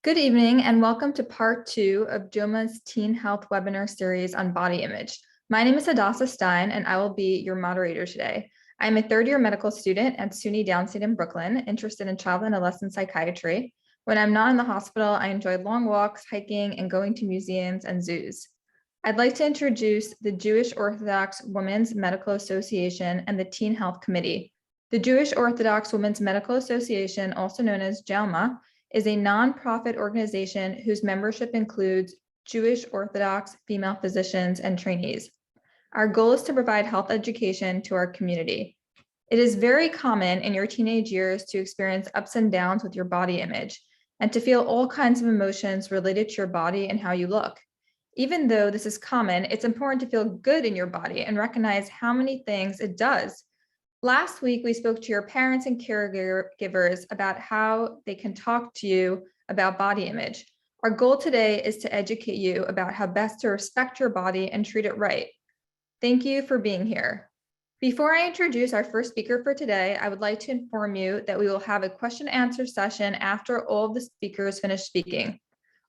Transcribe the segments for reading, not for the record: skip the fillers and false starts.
Good evening and welcome to part 2 of JOMA's Teen Health webinar series on body image. My name is Hadassah Stein and I will be your moderator today. I'm a third-year medical student at SUNY Downstate in Brooklyn, interested in child and adolescent psychiatry. When I'm not in the hospital, I enjoy long walks, hiking, and going to museums and zoos. I'd like to introduce the Jewish Orthodox Women's Medical Association and the Teen Health Committee. The Jewish Orthodox Women's Medical Association, also known as JALMA, is a nonprofit organization whose membership includes Jewish Orthodox female physicians and trainees. Our goal is to provide health education to our community. It is very common in your teenage years to experience ups and downs with your body image and to feel all kinds of emotions related to your body and how you look. Even though this is common, it's important to feel good in your body and recognize how many things it does. Last week, we spoke to your parents and caregivers about how they can talk to you about body image. Our goal today is to educate you about how best to respect your body and treat it right. Thank you for being here. Before I introduce our first speaker for today, I would like to inform you that we will have a question and answer session after all of the speakers finish speaking.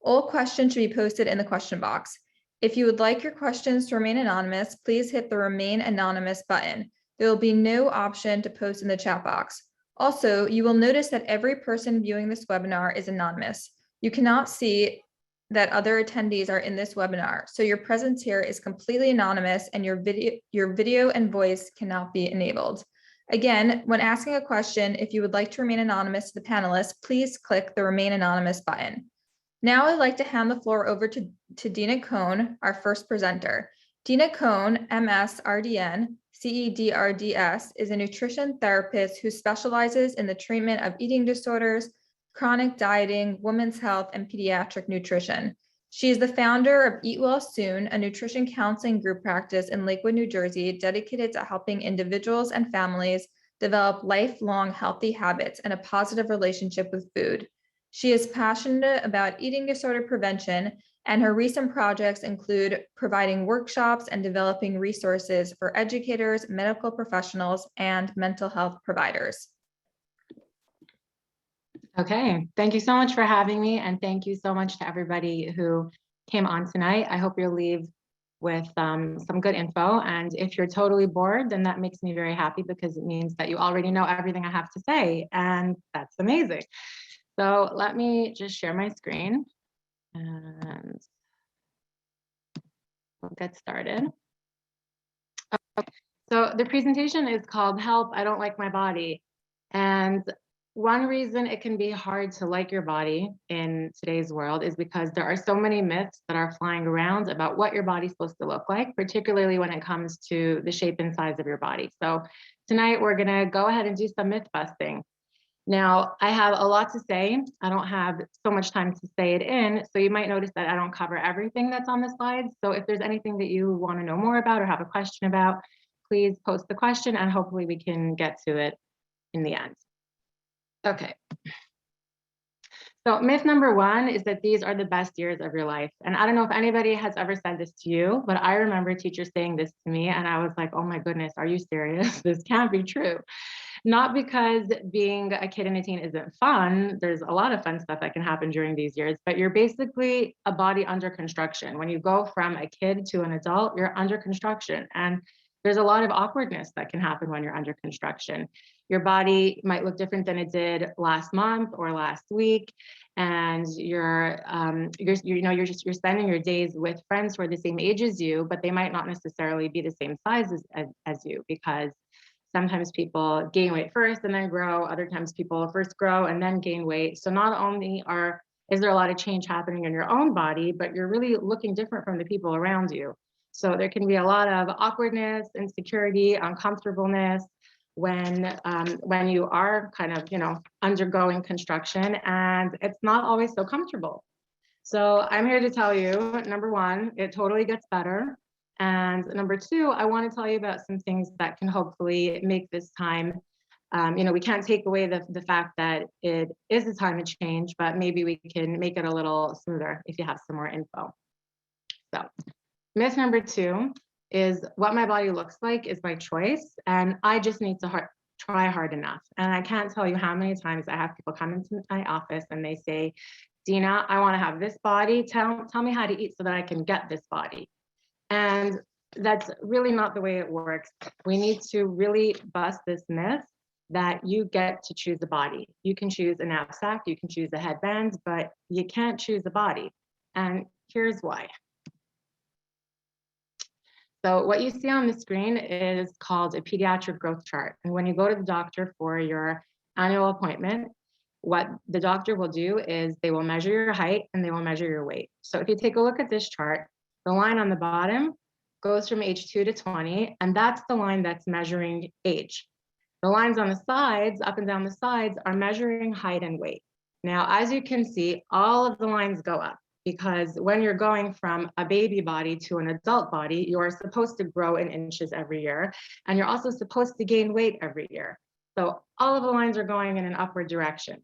All questions should be posted in the question box. If you would like your questions to remain anonymous, please hit the Remain Anonymous button. There will be no option to post in the chat box. Also, you will notice that every person viewing this webinar is anonymous. You cannot see that other attendees are in this webinar, so your presence here is completely anonymous and your video and voice cannot be enabled. Again, when asking a question, if you would like to remain anonymous to the panelists, please click the Remain Anonymous button. Now I'd like to hand the floor over to Dina Cohn, our first presenter. Dina Cohn, MS, RDN, CEDRDS, is a nutrition therapist who specializes in the treatment of eating disorders, chronic dieting, women's health, and pediatric nutrition. She is the founder of Eat Well Soon, a nutrition counseling group practice in Lakewood, New Jersey, dedicated to helping individuals and families develop lifelong healthy habits and a positive relationship with food. She is passionate about eating disorder prevention, and her recent projects include providing workshops and developing resources for educators, medical professionals, and mental health providers. Okay, thank you so much for having me, and thank you so much to everybody who came on tonight. I hope you'll leave with some good info, and if you're totally bored, then that makes me very happy because it means that you already know everything I have to say, and that's amazing. So let me just share my screen and we'll get started. Okay. So the presentation is called Help, I Don't Like My Body. And one reason it can be hard to like your body in today's world is because there are so many myths that are flying around about what your body's supposed to look like, particularly when it comes to the shape and size of your body. So tonight we're gonna go ahead and do some myth busting. Now, I have a lot to say. I don't have so much time to say it in, so you might notice that I don't cover everything that's on the slides. So if there's anything that you want to know more about or have a question about, please post the question and hopefully we can get to it in the end. Okay. So myth number one is that these are the best years of your life. And I don't know if anybody has ever said this to you, but I remember teachers saying this to me and I was like, oh my goodness, are you serious? This can't be true. Not because being a kid and a teen isn't fun. There's a lot of fun stuff that can happen during these years, but you're basically a body under construction. When you go from a kid to an adult, you're under construction. And there's a lot of awkwardness that can happen when you're under construction. Your body might look different than it did last month or last week. And you're spending your days with friends who are the same age as you, but they might not necessarily be the same size as you, because sometimes people gain weight first and then grow. Other times people first grow and then gain weight. So not only is there a lot of change happening in your own body, but you're really looking different from the people around you. So there can be a lot of awkwardness, insecurity, uncomfortableness when you are kind of, undergoing construction, and it's not always so comfortable. So I'm here to tell you, number one, it totally gets better. And number two, I want to tell you about some things that can hopefully make this time, we can't take away the fact that it is a time of change, but maybe we can make it a little smoother if you have some more info. So myth number two is what my body looks like is my choice, and I just need to try hard enough. And I can't tell you how many times I have people come into my office and they say, Dina, I want to have this body. Tell me how to eat so that I can get this body. And that's really not the way it works. We need to really bust this myth that you get to choose a body. You can choose a knapsack, you can choose a headband, but you can't choose a body. And here's why. So what you see on the screen is called a pediatric growth chart. And when you go to the doctor for your annual appointment, what the doctor will do is they will measure your height and they will measure your weight. So if you take a look at this chart, the line on the bottom goes from age 2 to 20, and that's the line that's measuring age. The lines on the sides, up and down the sides, are measuring height and weight. Now, as you can see, all of the lines go up, because when you're going from a baby body to an adult body, you are supposed to grow in inches every year, and you're also supposed to gain weight every year. So all of the lines are going in an upward direction.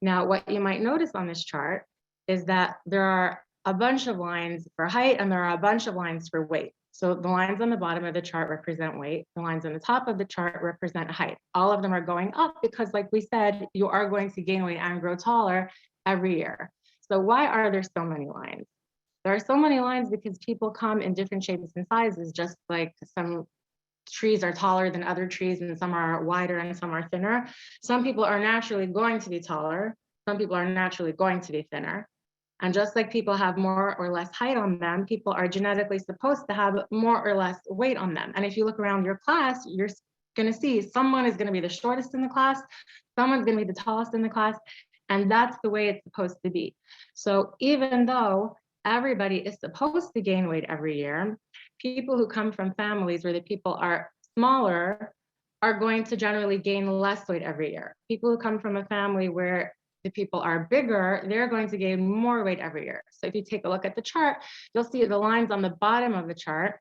Now, what you might notice on this chart is that there are a bunch of lines for height and there are a bunch of lines for weight. So the lines on the bottom of the chart represent weight. The lines on the top of the chart represent height. All of them are going up because, like we said, you are going to gain weight and grow taller every year. So why are there so many lines? There are so many lines because people come in different shapes and sizes, just like some trees are taller than other trees and some are wider and some are thinner. Some people are naturally going to be taller. Some people are naturally going to be thinner. And just like people have more or less height on them, people are genetically supposed to have more or less weight on them. And if you look around your class, you're going to see someone is going to be the shortest in the class, someone's going to be the tallest in the class, and that's the way it's supposed to be. So even though everybody is supposed to gain weight every year, people who come from families where the people are smaller are going to generally gain less weight every year. People who come from a family where the people are bigger, they're going to gain more weight every year. So if you take a look at the chart, you'll see the lines on the bottom of the chart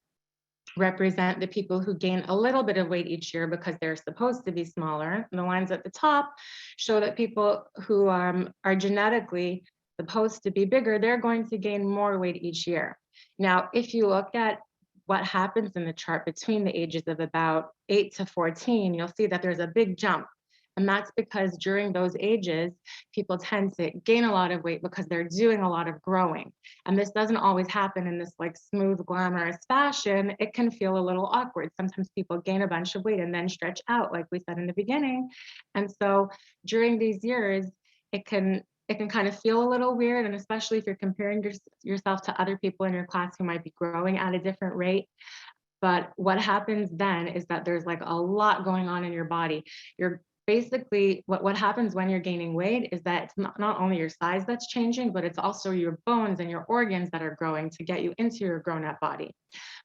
represent the people who gain a little bit of weight each year because they're supposed to be smaller. And the lines at the top show that people who are genetically supposed to be bigger, they're going to gain more weight each year. Now, if you look at what happens in the chart between the ages of about 8 to 14, you'll see that there's a big jump. And that's because during those ages, people tend to gain a lot of weight because they're doing a lot of growing. And this doesn't always happen in this like smooth, glamorous fashion. It can feel a little awkward. Sometimes people gain a bunch of weight and then stretch out, like we said in the beginning. And so during these years, it can kind of feel a little weird, and especially if you're comparing yourself to other people in your class who might be growing at a different rate. But what happens then is that there's like a lot going on in your body. You're basically, what happens when you're gaining weight is that it's not only your size that's changing, but it's also your bones and your organs that are growing to get you into your grown-up body.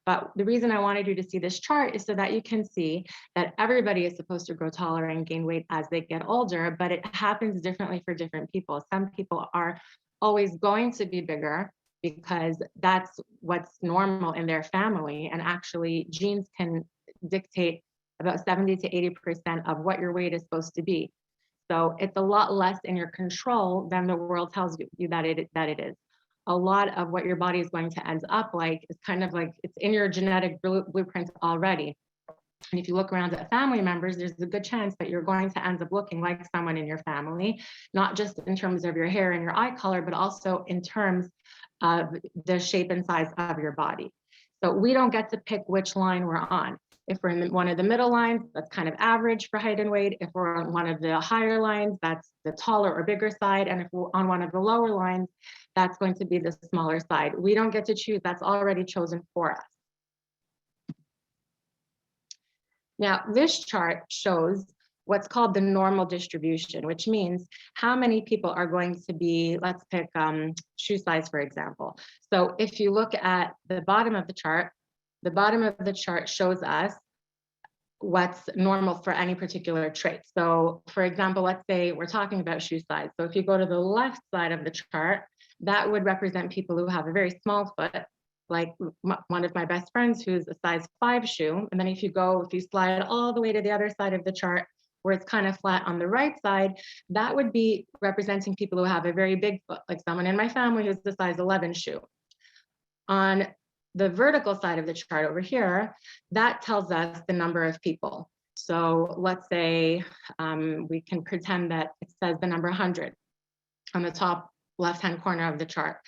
But the reason I wanted you to see this chart is so that you can see that everybody is supposed to grow taller and gain weight as they get older, but it happens differently for different people. Some people are always going to be bigger because that's what's normal in their family, and actually genes can dictate about 70 to 80% of what your weight is supposed to be. So it's a lot less in your control than the world tells you that it is. A lot of what your body is going to end up like is kind of like it's in your genetic blueprint already. And if you look around at family members, there's a good chance that you're going to end up looking like someone in your family, not just in terms of your hair and your eye color, but also in terms of the shape and size of your body. So we don't get to pick which line we're on. If we're in one of the middle lines, that's kind of average for height and weight. If we're on one of the higher lines, that's the taller or bigger side. And if we're on one of the lower lines, that's going to be the smaller side. We don't get to choose, that's already chosen for us. Now, this chart shows what's called the normal distribution, which means how many people are going to be, let's pick shoe size, for example. So if you look at the bottom of the chart shows us what's normal for any particular trait. So for example, let's say we're talking about shoe size. So if you go to the left side of the chart, that would represent people who have a very small foot, like one of my best friends who's a size 5 shoe. And then if you slide all the way to the other side of the chart, where it's kind of flat on the right side, that would be representing people who have a very big foot, like someone in my family who's the size 11 shoe. On the vertical side of the chart over here, that tells us the number of people. So let's say we can pretend that it says the number 100 on the top left-hand corner of the chart.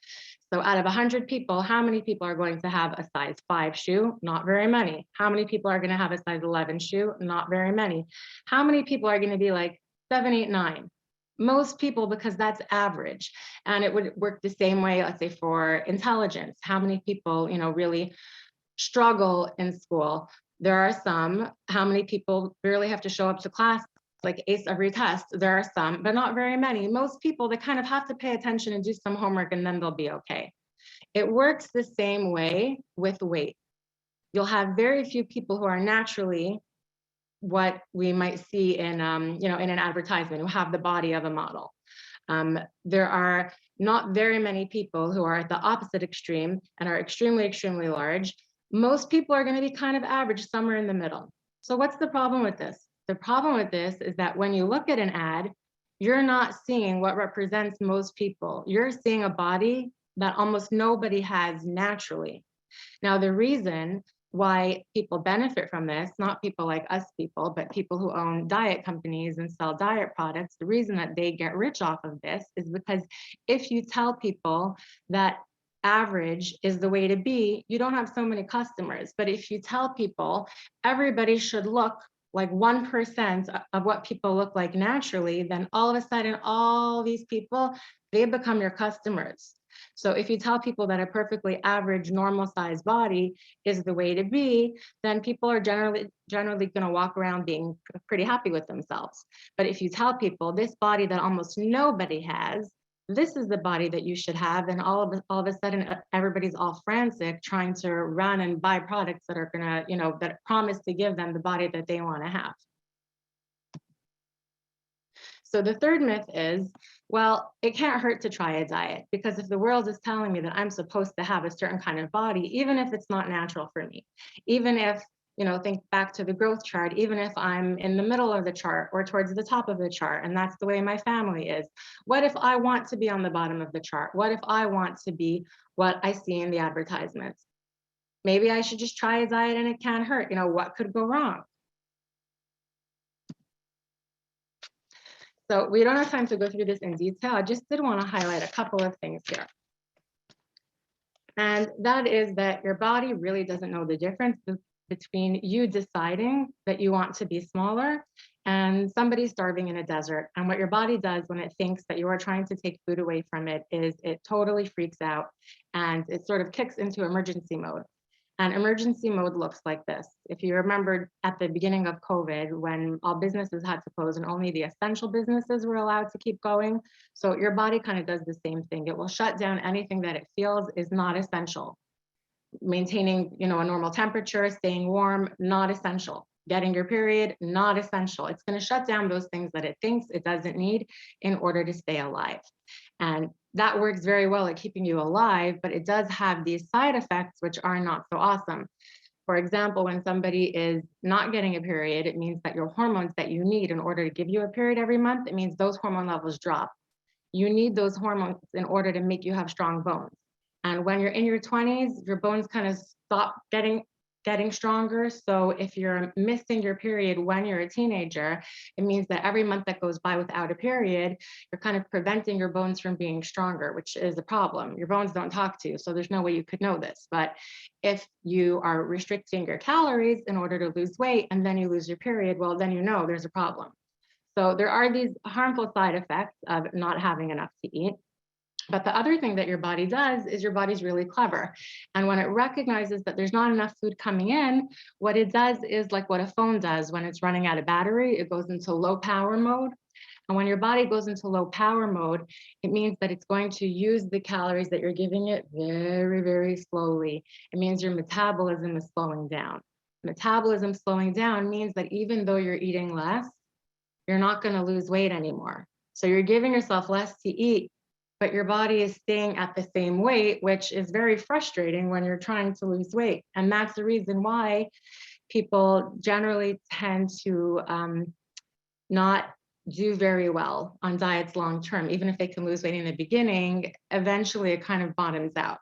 So out of 100 people, how many people are going to have a size 5 shoe? Not very many. How many people are going to have a size 11 shoe? Not very many. How many people are going to be like 7, 8, 9? Most people, because that's average. And it would work the same way, let's say, for intelligence. How many people, really struggle in school? There are some. How many people barely have to show up to class, like ace every test? There are some, but not very many. Most people, they kind of have to pay attention and do some homework, and then they'll be okay. It works the same way with weight. You'll have very few people who are naturally what we might see in, in an advertisement, who have the body of a model. There are not very many people who are at the opposite extreme and are extremely, extremely large. Most people are going to be kind of average, somewhere in the middle. So what's the problem with this? The problem with this is that when you look at an ad, you're not seeing what represents most people. You're seeing a body that almost nobody has naturally. Now, the reason why people benefit from this, not people like us people, but people who own diet companies and sell diet products, the reason that they get rich off of this is because if you tell people that average is the way to be, you don't have so many customers. But if you tell people everybody should look like 1% of what people look like naturally, then all of a sudden, all these people, they become your customers. So if you tell people that a perfectly average, normal size body is the way to be, then people are generally going to walk around being pretty happy with themselves. But if you tell people this body that almost nobody has, this is the body that you should have, and all of a sudden everybody's all frantic trying to run and buy products that are gonna, that promise to give them the body that they want to have. So the third myth is, well, it can't hurt to try a diet, because if the world is telling me that I'm supposed to have a certain kind of body, even if it's not natural for me, even if, think back to the growth chart, even if I'm in the middle of the chart or towards the top of the chart, and that's the way my family is, what if I want to be on the bottom of the chart? What if I want to be what I see in the advertisements? Maybe I should just try a diet and it can't hurt. What could go wrong? So we don't have time to go through this in detail. I just did want to highlight a couple of things here. And that is that your body really doesn't know the difference between you deciding that you want to be smaller and somebody starving in a desert. And what your body does when it thinks that you are trying to take food away from it is it totally freaks out and it sort of kicks into emergency mode. And emergency mode looks like this. If you remember at the beginning of COVID, when all businesses had to close and only the essential businesses were allowed to keep going. So your body kind of does the same thing. It will shut down anything that it feels is not essential. Maintaining, a normal temperature, staying warm, not essential. Getting your period, not essential. It's going to shut down those things that it thinks it doesn't need in order to stay alive. And that works very well at keeping you alive, but it does have these side effects, which are not so awesome. For example, when somebody is not getting a period, it means that your hormones that you need in order to give you a period every month, it means those hormone levels drop. You need those hormones in order to make you have strong bones. And when you're in your 20s, your bones kind of stop getting stronger. So if you're missing your period when you're a teenager, it means that every month that goes by without a period, you're kind of preventing your bones from being stronger, which is a problem. Your bones don't talk to you, so there's no way you could know this. But if you are restricting your calories in order to lose weight and then you lose your period, well, then there's a problem. So there are these harmful side effects of not having enough to eat. But the other thing that your body does is your body's really clever. And when it recognizes that there's not enough food coming in, what it does is like what a phone does when it's running out of battery, it goes into low power mode. And when your body goes into low power mode, it means that it's going to use the calories that you're giving it very, very slowly. It means your metabolism is slowing down. Metabolism slowing down means that even though you're eating less, you're not going to lose weight anymore. So you're giving yourself less to eat, but your body is staying at the same weight, which is very frustrating when you're trying to lose weight. And that's the reason why people generally tend to not do very well on diets long term. Even if they can lose weight in the beginning, eventually it kind of bottoms out.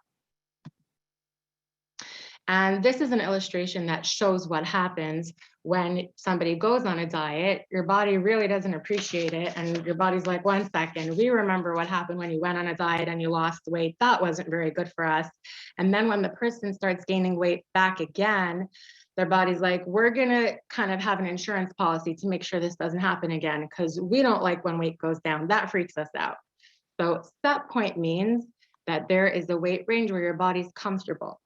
And this is an illustration that shows what happens when somebody goes on a diet. Your body really doesn't appreciate it. And your body's like, 1 second, we remember what happened when you went on a diet and you lost weight. That wasn't very good for us. And then when the person starts gaining weight back again, their body's like, we're going to kind of have an insurance policy to make sure this doesn't happen again, because we don't like when weight goes down. That freaks us out. So set point means that there is a weight range where your body's comfortable.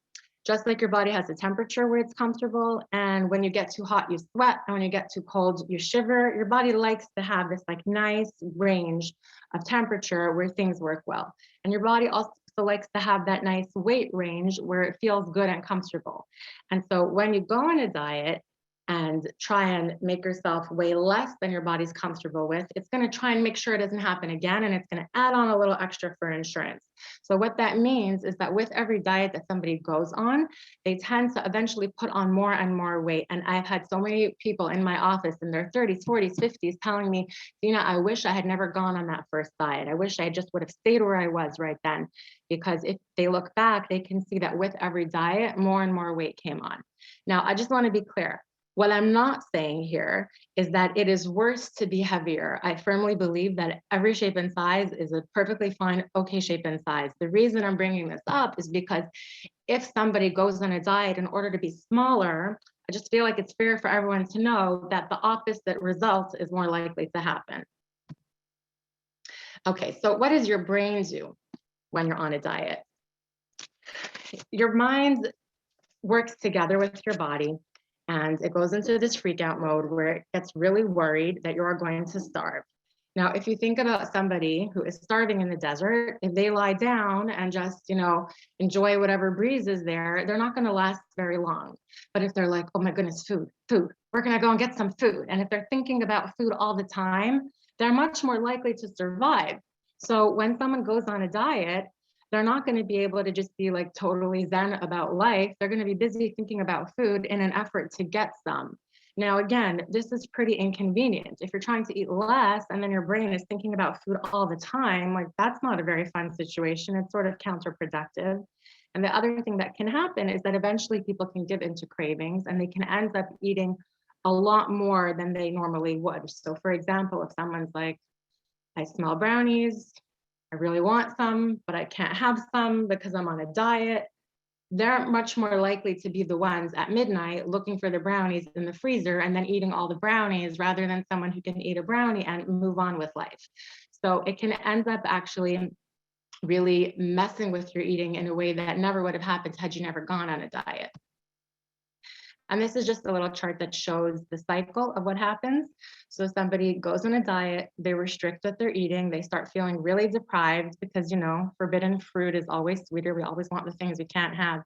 Just like your body has a temperature where it's comfortable, and when you get too hot, you sweat, and when you get too cold, you shiver. Your body likes to have this like nice range of temperature where things work well. And your body also likes to have that nice weight range where it feels good and comfortable. And so when you go on a diet and try and make yourself weigh less than your body's comfortable with, it's going to try and make sure it doesn't happen again, and it's going to add on a little extra for insurance. So what that means is that with every diet that somebody goes on, they tend to eventually put on more and more weight. And I've had so many people in my office in their 30s, 40s, 50s telling me, Dina, I wish I had never gone on that first diet. I wish I just would have stayed where I was right then. Because if they look back, they can see that with every diet, more and more weight came on. Now, I just want to be clear. What I'm not saying here is that it is worse to be heavier. I firmly believe that every shape and size is a perfectly fine, okay shape and size. The reason I'm bringing this up is because if somebody goes on a diet in order to be smaller, I just feel like it's fair for everyone to know that the opposite result is more likely to happen. Okay, so what does your brain do when you're on a diet? Your mind works together with your body, and it goes into this freak out mode where it gets really worried that you're going to starve. Now, if you think about somebody who is starving in the desert, if they lie down and just, enjoy whatever breeze is there, they're not going to last very long. But if they're like, oh my goodness, food, where can I go and get some food? And if they're thinking about food all the time, they're much more likely to survive. So when someone goes on a diet, they're not going to be able to just be like totally zen about life. They're going to be busy thinking about food in an effort to get some. Now, again, this is pretty inconvenient. If you're trying to eat less and then your brain is thinking about food all the time, like that's not a very fun situation. It's sort of counterproductive. And the other thing that can happen is that eventually people can give into cravings and they can end up eating a lot more than they normally would. So for example, if someone's like, I smell brownies, I really want some, but I can't have some because I'm on a diet, they're much more likely to be the ones at midnight looking for the brownies in the freezer and then eating all the brownies rather than someone who can eat a brownie and move on with life. So it can end up actually really messing with your eating in a way that never would have happened had you never gone on a diet. And this is just a little chart that shows the cycle of what happens. So somebody goes on a diet, they restrict what they're eating, they start feeling really deprived because, forbidden fruit is always sweeter. We always want the things we can't have.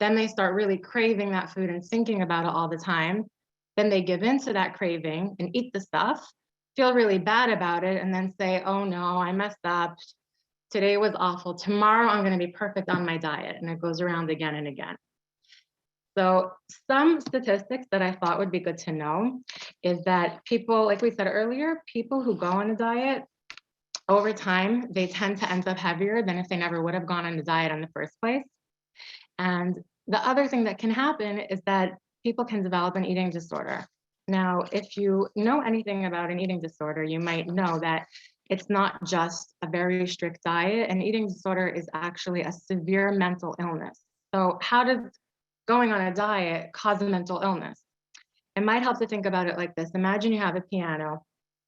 Then they start really craving that food and thinking about it all the time. Then they give in to that craving and eat the stuff, feel really bad about it, and then say, oh no, I messed up. Today was awful. Tomorrow I'm going to be perfect on my diet. And it goes around again and again. So some statistics that I thought would be good to know is that people, like we said earlier, people who go on a diet, over time, they tend to end up heavier than if they never would have gone on a diet in the first place. And the other thing that can happen is that people can develop an eating disorder. Now, if you know anything about an eating disorder, you might know that it's not just a very strict diet. An eating disorder is actually a severe mental illness. So how does going on a diet cause a mental illness? It might help to think about it like this. Imagine you have a piano,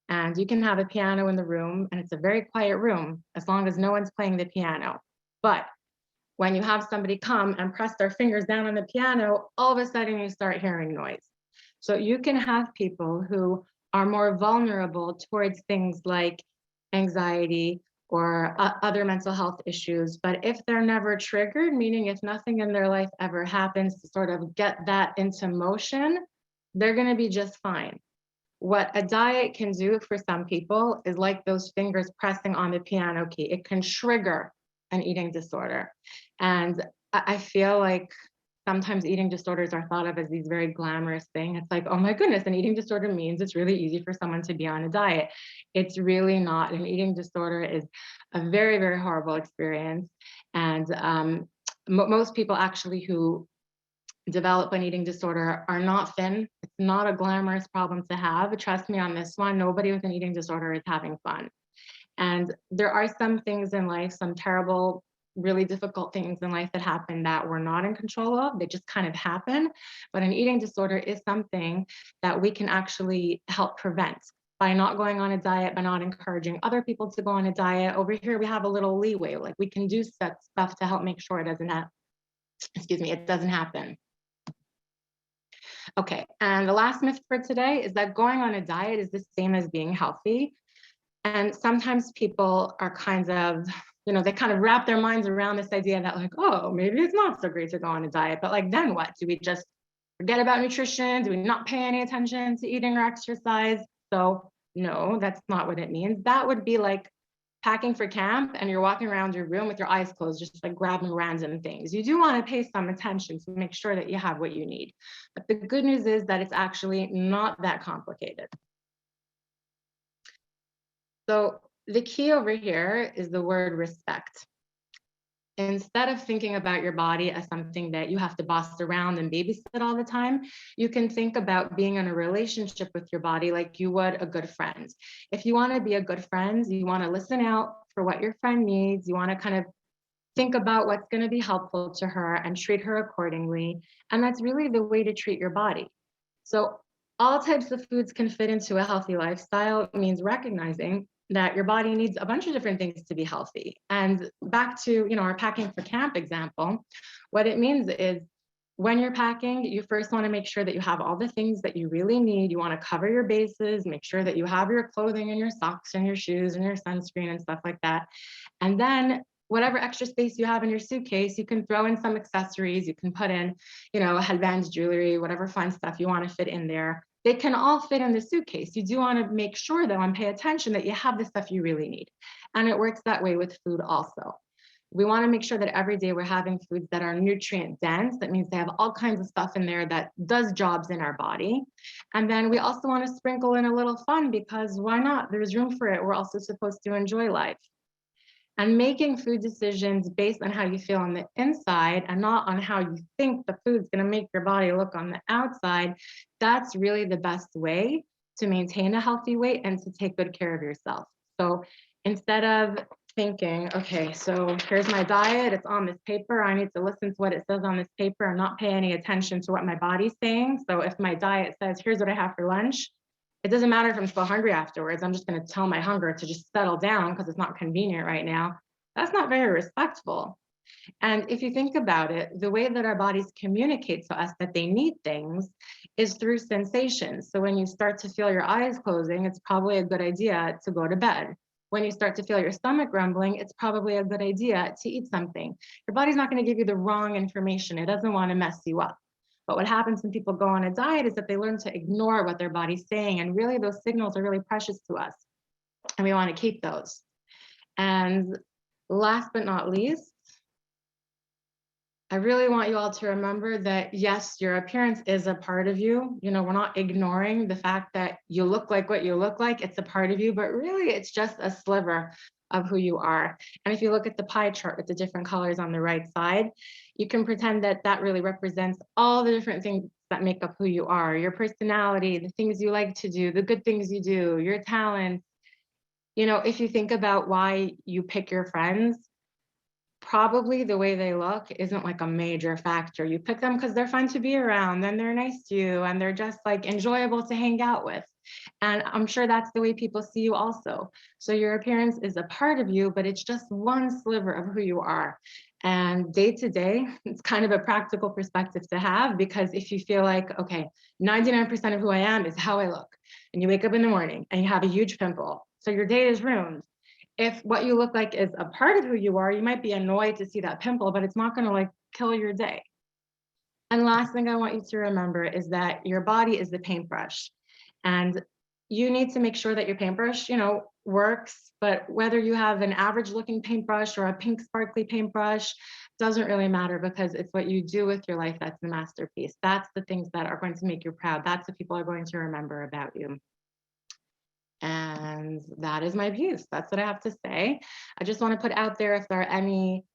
and you can have a piano in the room, and it's a very quiet room as long as no one's playing the piano. But when you have somebody come and press their fingers down on the piano, all of a sudden you start hearing noise. So you can have people who are more vulnerable towards things like anxiety or other mental health issues. But if they're never triggered, meaning if nothing in their life ever happens to sort of get that into motion, they're going to be just fine. What a diet can do for some people is like those fingers pressing on the piano key. It can trigger an eating disorder. And I feel like sometimes eating disorders are thought of as these very glamorous things. It's like, oh my goodness, an eating disorder means it's really easy for someone to be on a diet. It's really not. An eating disorder is a very, very horrible experience. And most people actually who develop an eating disorder are not thin. It's not a glamorous problem to have. Trust me on this one, nobody with an eating disorder is having fun. And there are some things in life, some terrible, really difficult things in life that happen that we're not in control of. They just kind of happen. But an eating disorder is something that we can actually help prevent by not going on a diet, by not encouraging other people to go on a diet. Over here, we have a little leeway. Like we can do stuff to help make sure it doesn't it doesn't happen. Okay, and the last myth for today is that going on a diet is the same as being healthy. And sometimes people are kind of, they kind of wrap their minds around this idea that like, oh, maybe it's not so great to go on a diet, but like, then what? Do we just forget about nutrition? Do we not pay any attention to eating or exercise? So no, that's not what it means. That would be like packing for camp and you're walking around your room with your eyes closed, just like grabbing random things. You do want to pay some attention to make sure that you have what you need. But the good news is that it's actually not that complicated. So the key over here is the word respect. Instead of thinking about your body as something that you have to boss around and babysit all the time, you can think about being in a relationship with your body like you would a good friend. If you want to be a good friend, you want to listen out for what your friend needs. You want to kind of think about what's going to be helpful to her and treat her accordingly. And that's really the way to treat your body. So all types of foods can fit into a healthy lifestyle. It means recognizing that your body needs a bunch of different things to be healthy. And back to, our packing for camp example, what it means is when you're packing, you first want to make sure that you have all the things that you really need. You want to cover your bases, make sure that you have your clothing and your socks and your shoes and your sunscreen and stuff like that. And then whatever extra space you have in your suitcase, you can throw in some accessories. You can put in, headbands, jewelry, whatever fun stuff you want to fit in there. They can all fit in the suitcase. You do want to make sure though and pay attention that you have the stuff you really need. And it works that way with food also. We want to make sure that every day we're having foods that are nutrient dense. That means they have all kinds of stuff in there that does jobs in our body. And then we also want to sprinkle in a little fun because why not? There's room for it. We're also supposed to enjoy life. And making food decisions based on how you feel on the inside and not on how you think the food's going to make your body look on the outside, that's really the best way to maintain a healthy weight and to take good care of yourself. So instead of thinking, okay, so here's my diet, it's on this paper, I need to listen to what it says on this paper and not pay any attention to what my body's saying. So if my diet says, here's what I have for lunch, it doesn't matter if I'm still hungry afterwards. I'm just going to tell my hunger to just settle down because it's not convenient right now. That's not very respectful. And if you think about it, the way that our bodies communicate to us that they need things is through sensations. So when you start to feel your eyes closing, it's probably a good idea to go to bed. When you start to feel your stomach grumbling, it's probably a good idea to eat something. Your body's not going to give you the wrong information. It doesn't want to mess you up. But what happens when people go on a diet is that they learn to ignore what their body's saying. And really, those signals are really precious to us. And we want to keep those. And last but not least, I really want you all to remember that, yes, your appearance is a part of you. We're not ignoring the fact that you look like what you look like. It's a part of you, but really it's just a sliver of who you are. And if you look at the pie chart with the different colors on the right side, you can pretend that that really represents all the different things that make up who you are, your personality, the things you like to do, the good things you do, your talents. If you think about why you pick your friends, probably the way they look isn't like a major factor. You pick them because they're fun to be around and they're nice to you and they're just like enjoyable to hang out with. And I'm sure that's the way people see you also. So your appearance is a part of you, but it's just one sliver of who you are. And day to day, it's kind of a practical perspective to have, because if you feel like, okay, 99% of who I am is how I look, and you wake up in the morning and you have a huge pimple, so your day is ruined. If what you look like is a part of who you are, you might be annoyed to see that pimple, but it's not going to like kill your day. And last thing I want you to remember is that your body is the paintbrush, and you need to make sure that your paintbrush, works. But whether you have an average looking paintbrush or a pink sparkly paintbrush doesn't really matter, because it's what you do with your life that's the masterpiece. That's the things that are going to make you proud. That's what people are going to remember about you. And that is my piece. That's what I have to say. I just want to put out there, if there are any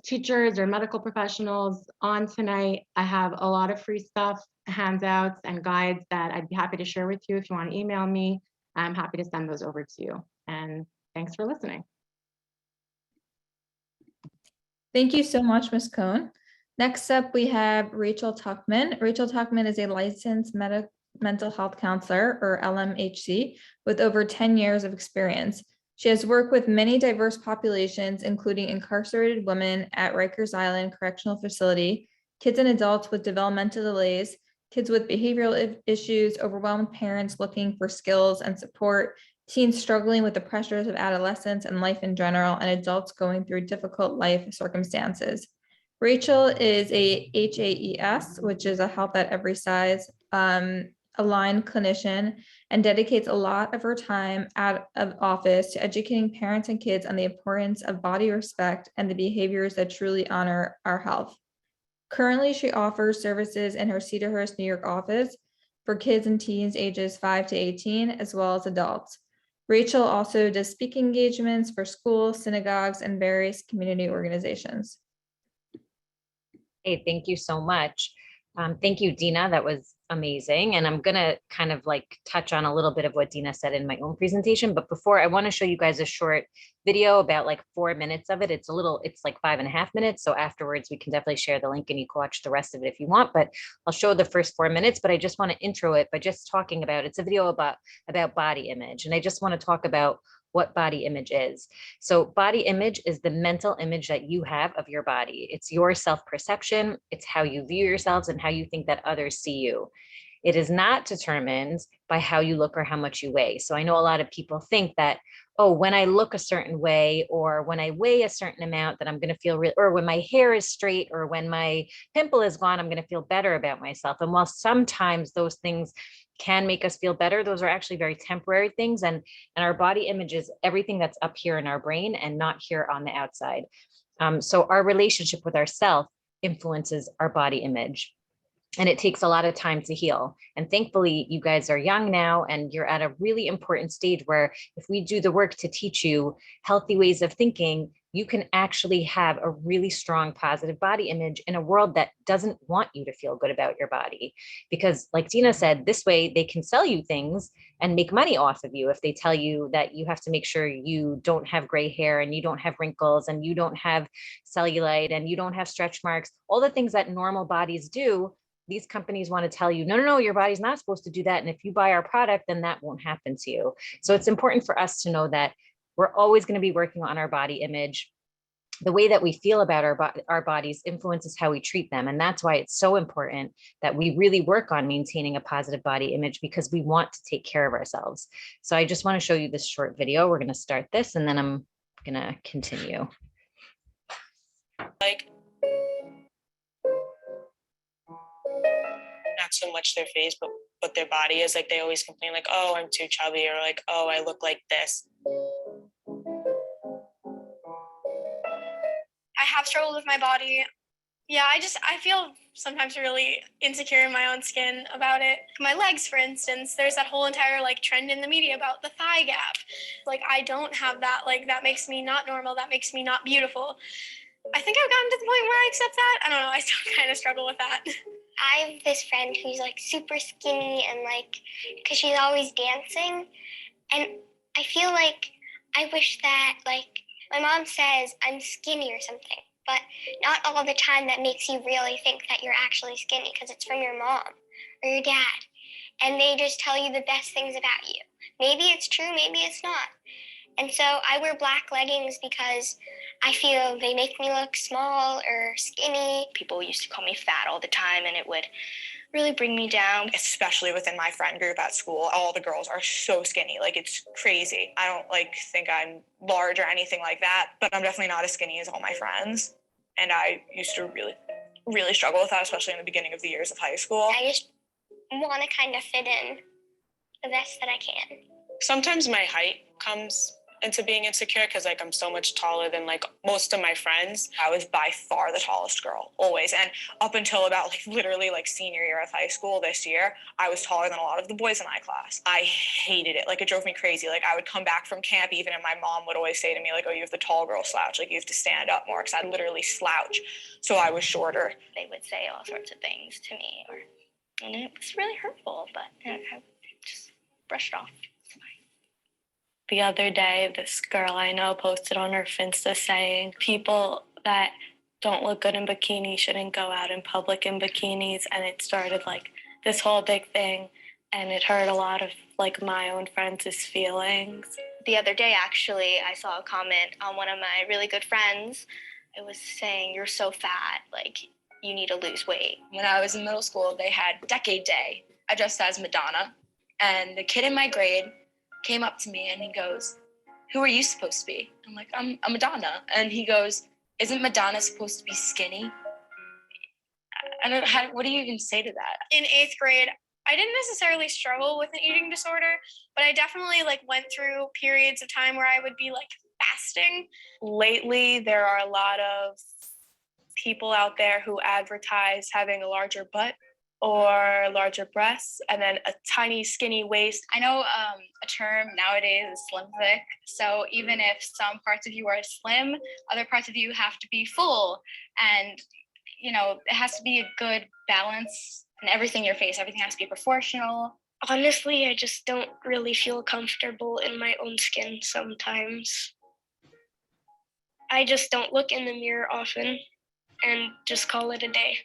teachers or medical professionals on tonight. I have a lot of free stuff, handouts, and guides that I'd be happy to share with you. If you want to email me, I'm happy to send those over to you. And thanks for listening. Thank you so much, Ms. Cohn. Next up, we have Rachel Tuckman. Rachel Tuckman is a licensed mental health counselor, or LMHC, with over 10 years of experience. She has worked with many diverse populations, including incarcerated women at Rikers Island Correctional Facility, kids and adults with developmental delays, kids with behavioral issues, overwhelmed parents looking for skills and support, teens struggling with the pressures of adolescence and life in general, and adults going through difficult life circumstances. Rachel is a HAES, which is a health at every size, aligned clinician, and dedicates a lot of her time out of office to educating parents and kids on the importance of body respect and the behaviors that truly honor our health. Currently, she offers services in her Cedarhurst, New York office for kids and teens ages 5 to 18, as well as adults. Rachel also does speaking engagements for schools, synagogues, and various community organizations. Hey, thank you so much. Thank you, Dina. That was amazing. And I'm going to kind of like touch on a little bit of what Dina said in my own presentation. But before, I want to show you guys a short video, about like 4 minutes of it. It's like 5.5 minutes. So afterwards, we can definitely share the link and you can watch the rest of it if you want. But I'll show the first 4 minutes. But I just want to intro it by just talking about, it's a video about body image. And I just want to talk about what body image is. So body image is the mental image that you have of your body. It's your self-perception. It's how you view yourselves and how you think that others see you. It is not determined by how you look or how much you weigh. So I know a lot of people think that, oh, when I look a certain way, or when I weigh a certain amount, that I'm going to feel real, or when my hair is straight, or when my pimple is gone, I'm going to feel better about myself. And while sometimes those things can make us feel better, those are actually very temporary things. And our body image is everything that's up here in our brain and not here on the outside. So our relationship with ourself influences our body image. And it takes a lot of time to heal. And thankfully, you guys are young now, and you're at a really important stage where if we do the work to teach you healthy ways of thinking, you can actually have a really strong positive body image in a world that doesn't want you to feel good about your body. Because like Dina said, this way they can sell you things and make money off of you if they tell you that you have to make sure you don't have gray hair and you don't have wrinkles and you don't have cellulite and you don't have stretch marks, all the things that normal bodies do. These companies want to tell you, no, your body's not supposed to do that. And if you buy our product, then that won't happen to you. So it's important for us to know that we're always going to be working on our body image. The way that we feel about our bodies influences how we treat them. And that's why it's so important that we really work on maintaining a positive body image, because we want to take care of ourselves. So I just want to show you this short video. We're going to start this and then I'm going to continue. Like, not so much their face, but their body is. Like, they always complain like, oh, I'm too chubby, or like, oh, I look like this. I have struggled with my body. Yeah, I feel sometimes really insecure in my own skin about it. My legs, for instance, there's that whole entire like trend in the media about the thigh gap. Like, I don't have that. Like, that makes me not normal. That makes me not beautiful. I think I've gotten to the point where I accept that. I don't know. I still kind of struggle with that. I have this friend who's like super skinny and like, because she's always dancing. And I feel like I wish that, like, my mom says I'm skinny or something, but not all the time that makes you really think that you're actually skinny, because it's from your mom or your dad. And they just tell you the best things about you. Maybe it's true, maybe it's not. And so I wear black leggings because I feel they make me look small or skinny. People used to call me fat all the time, and it would really bring me down. Especially within my friend group at school, all the girls are so skinny. Like, it's crazy. I don't like think I'm large or anything like that, but I'm definitely not as skinny as all my friends. And I used to really, really struggle with that, especially in the beginning of the years of high school. I just want to kind of fit in the best that I can. Sometimes my height comes into being insecure because like I'm so much taller than like most of my friends. I was by far the tallest girl, always. And up until about like literally like senior year of high school this year, I was taller than a lot of the boys in my class. I hated it. Like it drove me crazy. Like I would come back from camp even, and my mom would always say to me like, oh, you have the tall girl slouch. Like you have to stand up more, because I'd literally slouch. So I was shorter. They would say all sorts of things to me, and it was really hurtful, but I just brushed it off. The other day, this girl I know posted on her Finsta saying people that don't look good in bikinis shouldn't go out in public in bikinis. And it started like this whole big thing. And it hurt a lot of like my own friends' feelings. The other day, actually, I saw a comment on one of my really good friends. It was saying, "You're so fat, like you need to lose weight." When I was in middle school, they had Decade Day. I dressed as Madonna. And the kid in my grade came up to me and he goes, "Who are you supposed to be?" I'm like, I'm Madonna. And he goes, "Isn't Madonna supposed to be skinny?" I don't know, what do you even say to that? In 8th grade, I didn't necessarily struggle with an eating disorder, but I definitely like went through periods of time where I would be like fasting. Lately, there are a lot of people out there who advertise having a larger butt or larger breasts and then a tiny skinny waist. I know a term nowadays is slim thick. So even if some parts of you are slim, other parts of you have to be full. And, you know, it has to be a good balance in everything in your face. Everything has to be proportional. Honestly, I just don't really feel comfortable in my own skin sometimes. I just don't look in the mirror often and just call it a day.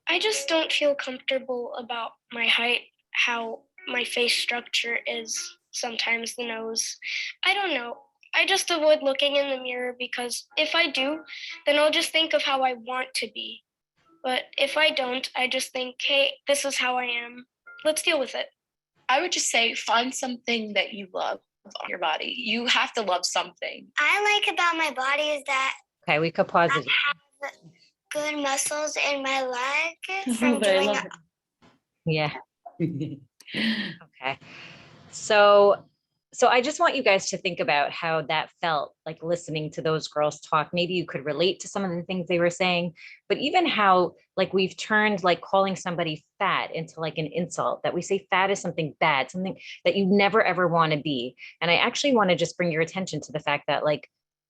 I just don't feel comfortable about my height, how my face structure is, sometimes the nose. I don't know. I just avoid looking in the mirror because if I do, then I'll just think of how I want to be. But if I don't, I just think, hey, this is how I am. Let's deal with it. I would just say find something that you love on your body. You have to love something. I like about my body is that Okay, we could pause I it. have good muscles in my leg from doing it. Yeah. Okay. So I just want you guys to think about how that felt, like listening to those girls talk. Maybe you could relate to some of the things they were saying, but even how like we've turned like calling somebody fat into like an insult, that we say fat is something bad, something that you never ever want to be. And I actually want to just bring your attention to the fact that like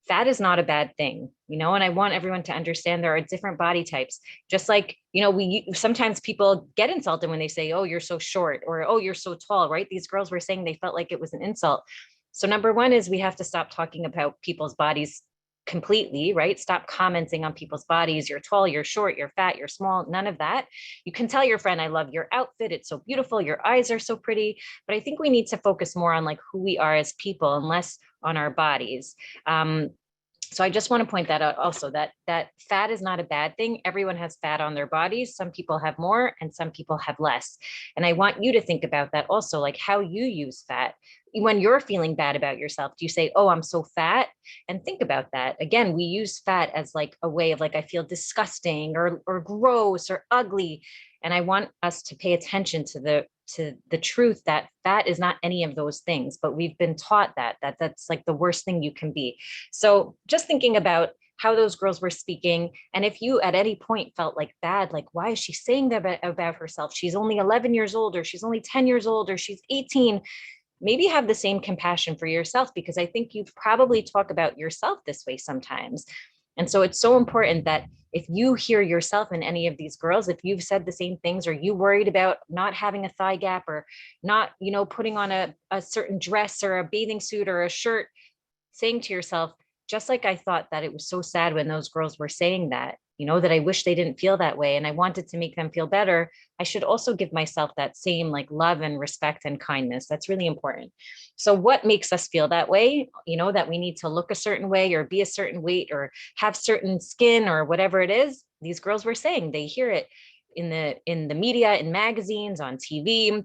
fat is not a bad thing, you know, and I want everyone to understand there are different body types. Just like, you know, sometimes people get insulted when they say, "Oh, you're so short," or "Oh, you're so tall," right? These girls were saying they felt like it was an insult. So number one is we have to stop talking about people's bodies completely, right? Stop commenting on people's bodies. You're tall, you're short, you're fat, you're small, none of that. You can tell your friend, "I love your outfit. It's so beautiful. Your eyes are so pretty." But I think we need to focus more on like who we are as people and less on our bodies. So I just want to point that out also, that fat is not a bad thing. Everyone has fat on their bodies. Some people have more and some people have less. And I want you to think about that also, like how you use fat. When you're feeling bad about yourself, do you say, "Oh, I'm so fat"? And think about that. Again, we use fat as like a way of like, I feel disgusting or gross or ugly. And I want us to pay attention to the truth that fat is not any of those things, but we've been taught that that's like the worst thing you can be. So just thinking about how those girls were speaking, and if you at any point felt like bad, like, why is she saying that about herself? She's only 11 years old, or she's only 10 years old, or she's 18. Maybe have the same compassion for yourself, because I think you've probably talked about yourself this way sometimes. And so it's so important that if you hear yourself in any of these girls, if you've said the same things, or you worried about not having a thigh gap, or not, you know, putting on a certain dress or a bathing suit or a shirt, saying to yourself, just like I thought that it was so sad when those girls were saying that, you know, that I wish they didn't feel that way and I wanted to make them feel better, I should also give myself that same like love and respect and kindness. That's really important. So what makes us feel that way? You know, that we need to look a certain way or be a certain weight or have certain skin or whatever it is. These girls were saying they hear it in the media, in magazines, on TV.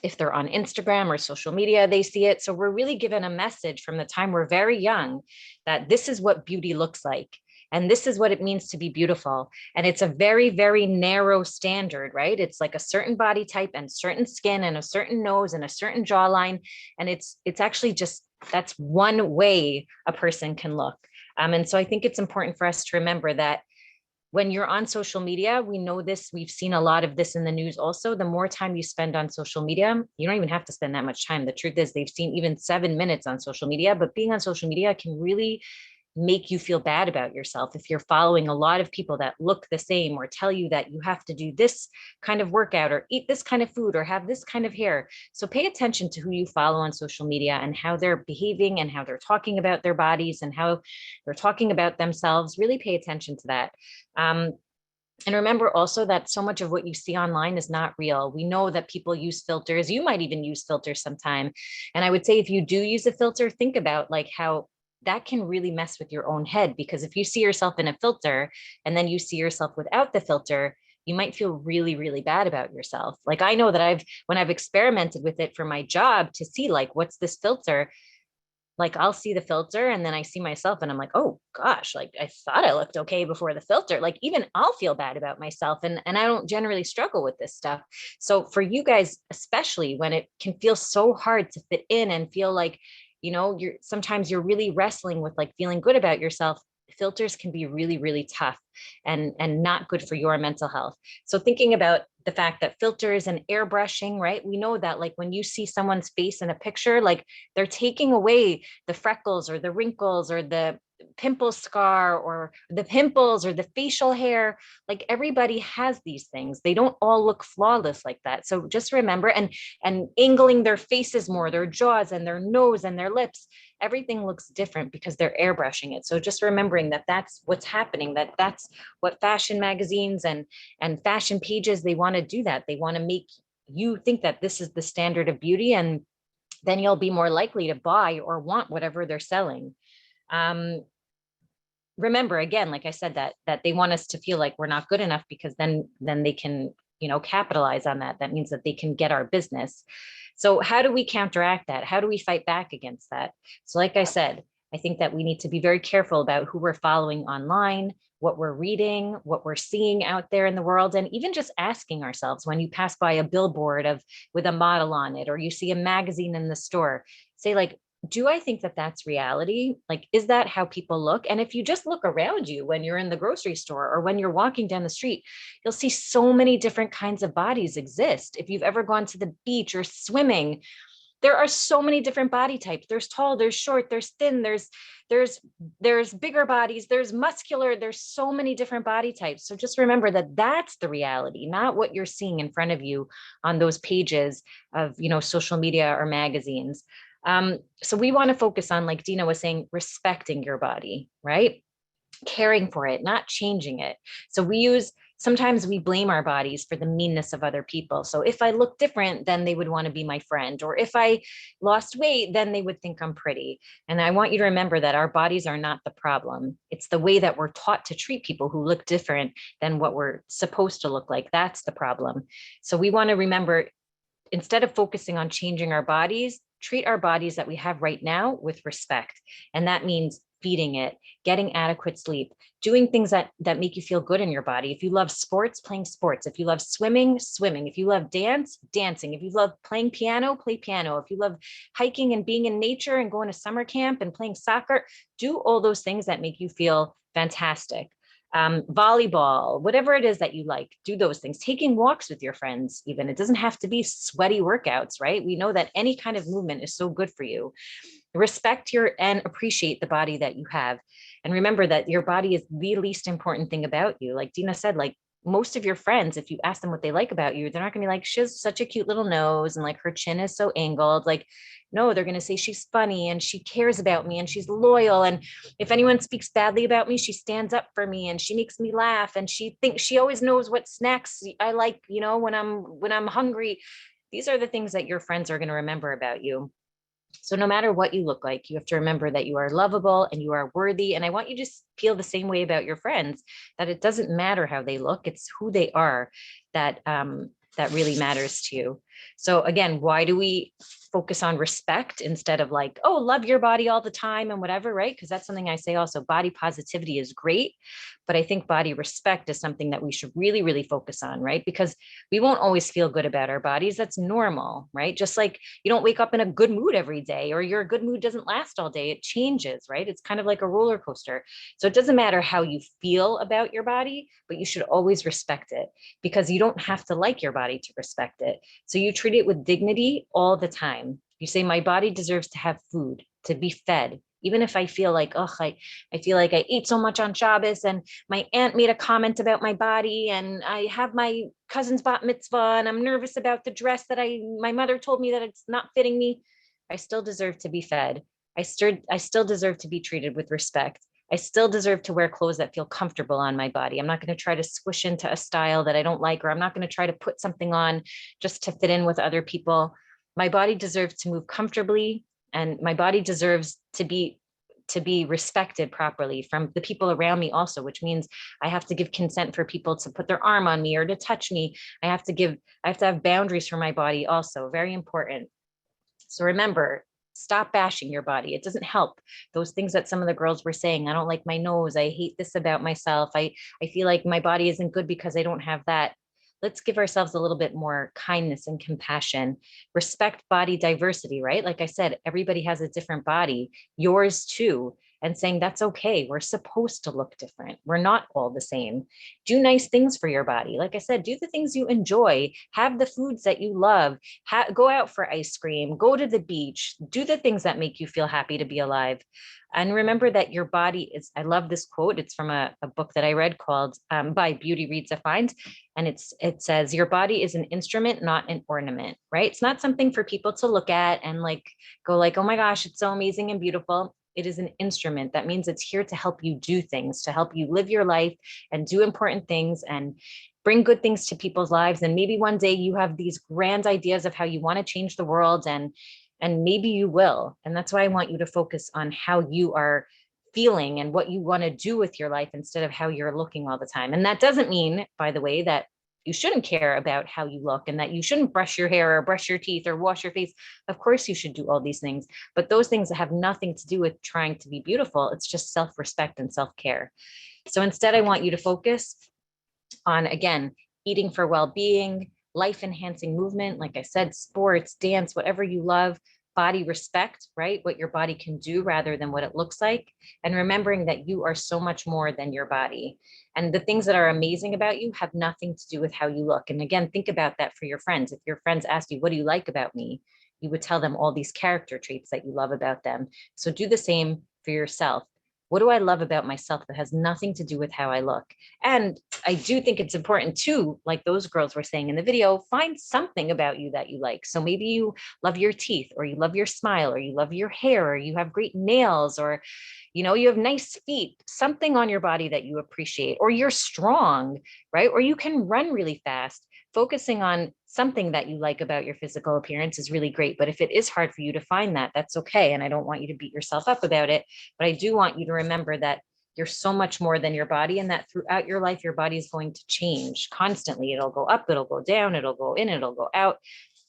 If they're on Instagram or social media, they see it. So we're really given a message from the time we're very young that this is what beauty looks like. And this is what it means to be beautiful. And it's a very, very narrow standard, right? It's like a certain body type and certain skin and a certain nose and a certain jawline. And it's actually just That's one way a person can look. And so I think it's important for us to remember that when you're on social media, we know this, we've seen a lot of this in the news also. The more time you spend on social media, you don't even have to spend that much time. The truth is, they've seen even 7 minutes on social media, but being on social media can really make you feel bad about yourself if you're following a lot of people that look the same or tell you that you have to do this kind of workout or eat this kind of food or have this kind of hair. So pay attention to who you follow on social media and how they're behaving and how they're talking about their bodies and how they're talking about themselves. Really pay attention to that. And remember also that so much of what you see online is not real. We know that people use filters. You might even use filters sometime. And I would say if you do use a filter, think about like how that can really mess with your own head, because if you see yourself in a filter and then you see yourself without the filter, you might feel really, really bad about yourself. Like I know that when I've experimented with it for my job to see like, what's this filter? Like I'll see the filter and then I see myself and I'm like, oh gosh, like I thought I looked okay before the filter. Like even I'll feel bad about myself. And I don't generally struggle with this stuff. So for you guys, especially when it can feel so hard to fit in and feel like, sometimes you're really wrestling with like feeling good about yourself, filters can be really, really tough and not good for your mental health. So thinking about the fact that filters and airbrushing, right? We know that like when you see someone's face in a picture, like they're taking away the freckles or the wrinkles or the pimple scar or the pimples or the facial hair. Like everybody has these things. They don't all look flawless like that. So just remember, and angling their faces more, their jaws and their nose and their lips, everything looks different because they're airbrushing it. So just remembering that that's what's happening, that's what fashion magazines and fashion pages, they want to do that. They want to make you think that this is the standard of beauty, and then you'll be more likely to buy or want whatever they're selling. Remember, again, like I said, that they want us to feel like we're not good enough, because then they can, capitalize on that. That means that they can get our business. So how do we counteract that? How do we fight back against that? So like I said, I think that we need to be very careful about who we're following online, what we're reading, what we're seeing out there in the world, and even just asking ourselves when you pass by a billboard with a model on it, or you see a magazine in the store, say like, do I think that that's reality? Like, is that how people look? And if you just look around you when you're in the grocery store or when you're walking down the street, you'll see so many different kinds of bodies exist. If you've ever gone to the beach or swimming, there are so many different body types. There's tall, there's short, there's thin, there's bigger bodies, there's muscular, there's so many different body types. So just remember that that's the reality, not what you're seeing in front of you on those pages of, social media or magazines. So we want to focus on, like Dina was saying, respecting your body, right? Caring for it, not changing it. So sometimes we blame our bodies for the meanness of other people. So if I look different, then they would want to be my friend. Or if I lost weight, then they would think I'm pretty. And I want you to remember that our bodies are not the problem. It's the way that we're taught to treat people who look different than what we're supposed to look like. That's the problem. So we want to remember, instead of focusing on changing our bodies, treat our bodies that we have right now with respect. And that means feeding it, getting adequate sleep, doing things that make you feel good in your body. If you love sports, playing sports. If you love swimming, swimming. If you love dance, dancing. If you love playing piano, play piano. If you love hiking and being in nature and going to summer camp and playing soccer, do all those things that make you feel fantastic. Volleyball, whatever it is that you like, do those things. Taking walks with your friends, even. It doesn't have to be sweaty workouts, right? We know that any kind of movement is so good for you. Respect and appreciate the body that you have. And remember that your body is the least important thing about you. Like Dina said, like most of your friends, if you ask them what they like about you, they're not going to be like, she has such a cute little nose and like her chin is so angled. Like, no, they're going to say she's funny and she cares about me and she's loyal. And if anyone speaks badly about me, she stands up for me and she makes me laugh. And she thinks she always knows what snacks I like, when I'm hungry. These are the things that your friends are going to remember about you. So no matter what you look like, you have to remember that you are lovable and you are worthy. And I want you to feel the same way about your friends, that it doesn't matter how they look. It's who they are that really matters to you. So again, why do we focus on respect instead of like, oh, love your body all the time and whatever, right? Because that's something I say also, body positivity is great, but I think body respect is something that we should really, really focus on, right? Because we won't always feel good about our bodies. That's normal, right? Just like you don't wake up in a good mood every day, or your good mood doesn't last all day. It changes, right? It's kind of like a roller coaster. So it doesn't matter how you feel about your body, but you should always respect it, because you don't have to like your body to respect it. So you treat it with dignity all the time. You say, my body deserves to have food, to be fed. Even if I feel like, oh, I feel like I ate so much on Shabbos and my aunt made a comment about my body and I have my cousin's bat mitzvah and I'm nervous about the dress that my mother told me that it's not fitting me. I still deserve to be fed. I still deserve to be treated with respect. I still deserve to wear clothes that feel comfortable on my body. I'm not going to try to squish into a style that I don't like, or I'm not going to try to put something on just to fit in with other people. My body deserves to move comfortably, and my body deserves to be respected properly from the people around me also, which means I have to give consent for people to put their arm on me or to touch me. I have to have boundaries for my body also, very important. So remember, stop bashing your body. It doesn't help. Those things that some of the girls were saying, I don't like my nose. I hate this about myself. I feel like my body isn't good because I don't have that. Let's give ourselves a little bit more kindness and compassion. Respect body diversity, right? Like I said, everybody has a different body, yours too. And saying that's okay. We're supposed to look different. We're not all the same. Do nice things for your body. Like I said, do the things you enjoy, have the foods that you love, go out for ice cream, go to the beach, do the things that make you feel happy to be alive. And remember that your body is, I love this quote. It's from a book that I read called By Beauty Redefined. And it says, your body is an instrument, not an ornament, right? It's not something for people to look at and like, go like, oh my gosh, it's so amazing and beautiful. It is an instrument. That means it's here to help you do things, to help you live your life and do important things and bring good things to people's lives. And maybe one day you have these grand ideas of how you want to change the world, and maybe you will. And that's why I want you to focus on how you are feeling and what you want to do with your life instead of how you're looking all the time. And that doesn't mean, by the way, that you shouldn't care about how you look and that you shouldn't brush your hair or brush your teeth or wash your face. Of course you should do all these things, but those things have nothing to do with trying to be beautiful. It's just self-respect and self-care. So instead, I want you to focus on, again, eating for well-being, life-enhancing movement, like I said, sports, dance, whatever you love, body respect, right? What your body can do rather than what it looks like. And remembering that you are so much more than your body. And the things that are amazing about you have nothing to do with how you look. And again, think about that for your friends. If your friends ask you, what do you like about me? You would tell them all these character traits that you love about them. So do the same for yourself. What do I love about myself that has nothing to do with how I look? And I do think it's important too, like those girls were saying in the video, find something about you that you like. So maybe you love your teeth, or you love your smile, or you love your hair, or you have great nails, or you have nice feet, something on your body that you appreciate, or you're strong, right? Or you can run really fast. Focusing on something that you like about your physical appearance is really great. But if it is hard for you to find that, that's okay. And I don't want you to beat yourself up about it, but I do want you to remember that you're so much more than your body, and that throughout your life, your body is going to change constantly. It'll go up, it'll go down, it'll go in, it'll go out.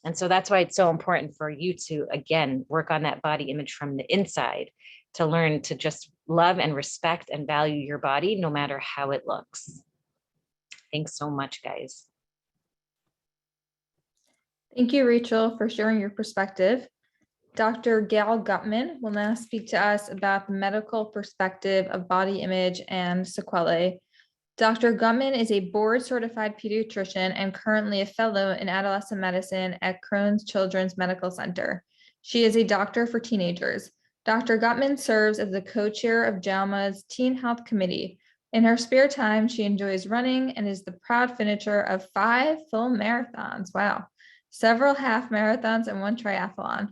And so that's why it's so important for you to, again, work on that body image from the inside, to learn to just love and respect and value your body no matter how it looks. Thanks so much, guys. Thank you, Rachel, for sharing your perspective. Dr. Gail Gutman will now speak to us about the medical perspective of body image and sequelae. Dr. Gutman is a board-certified pediatrician and currently a fellow in adolescent medicine at Crohn's Children's Medical Center. She is a doctor for teenagers. Dr. Gutman serves as the co-chair of JALMA's Teen Health Committee. In her spare time, she enjoys running and is the proud finisher of 5 full marathons. Wow. Several half marathons and 1 triathlon.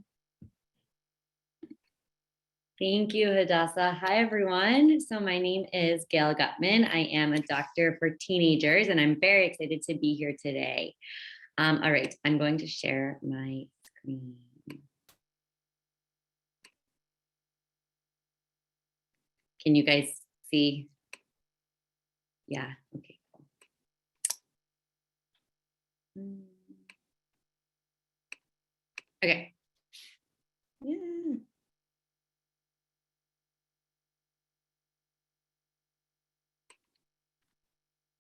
Thank you, Hadassah. Hi, everyone. So my name is Gail Gutman. I am a doctor for teenagers, and I'm very excited to be here today. All right, I'm going to share my screen. Can you guys see? Yeah, okay, cool. Okay. Yeah.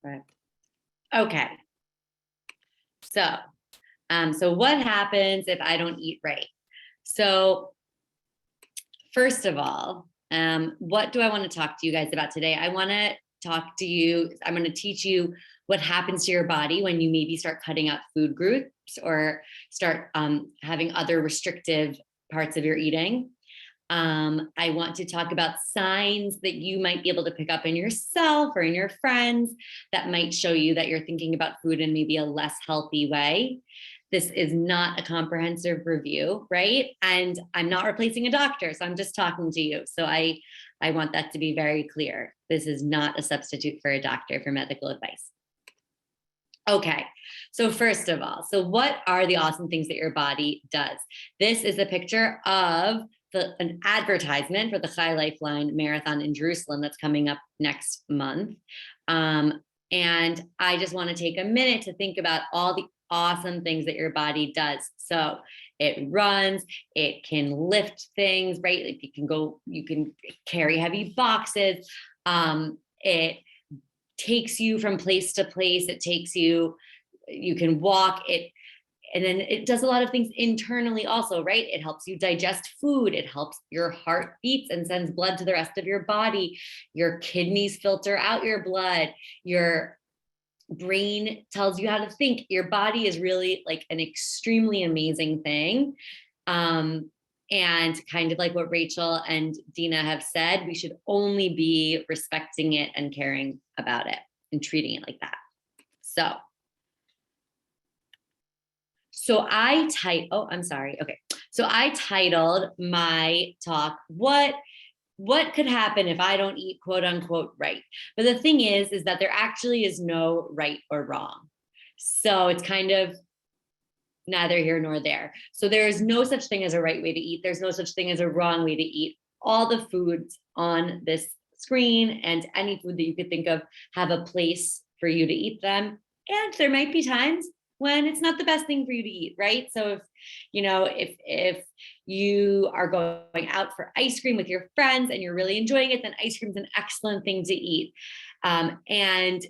Right. Okay. So what happens if I don't eat right? So first of all, what do I want to talk to you guys about today? I want to talk to you, I'm going to teach you what happens to your body when you maybe start cutting out food groups or start having other restrictive parts of your eating. I want to talk about signs that you might be able to pick up in yourself or in your friends that might show you that you're thinking about food in maybe a less healthy way. This is not a comprehensive review, right? And I'm not replacing a doctor, so I'm just talking to you. So I want that to be very clear. This is not a substitute for a doctor for medical advice. Okay, so first of all, so what are the awesome things that your body does? This is a picture of an advertisement for the Chai Lifeline Marathon in Jerusalem that's coming up next month. And I just want to take a minute to think about all the awesome things that your body does. So it runs, it can lift things, right? Like you can carry heavy boxes. It takes you from place to place. You can walk it. And then it does a lot of things internally also, right? It helps you digest food. It helps your heart beats and sends blood to the rest of your body. Your kidneys filter out your blood. Your brain tells you how to think. Your body is really like an extremely amazing thing. And kind of like what Rachel and Dina have said, we should only be respecting it and caring about it and treating it like that. So I titled my talk, what could happen if I don't eat quote unquote right? But the thing is that there actually is no right or wrong. So it's kind of neither here nor there. So there is no such thing as a right way to eat. There's no such thing as a wrong way to eat. All the foods on this screen and any food that you could think of have a place for you to eat them. And there might be times when it's not the best thing for you to eat, right? So if you are going out for ice cream with your friends and you're really enjoying it, then ice cream is an excellent thing to eat. And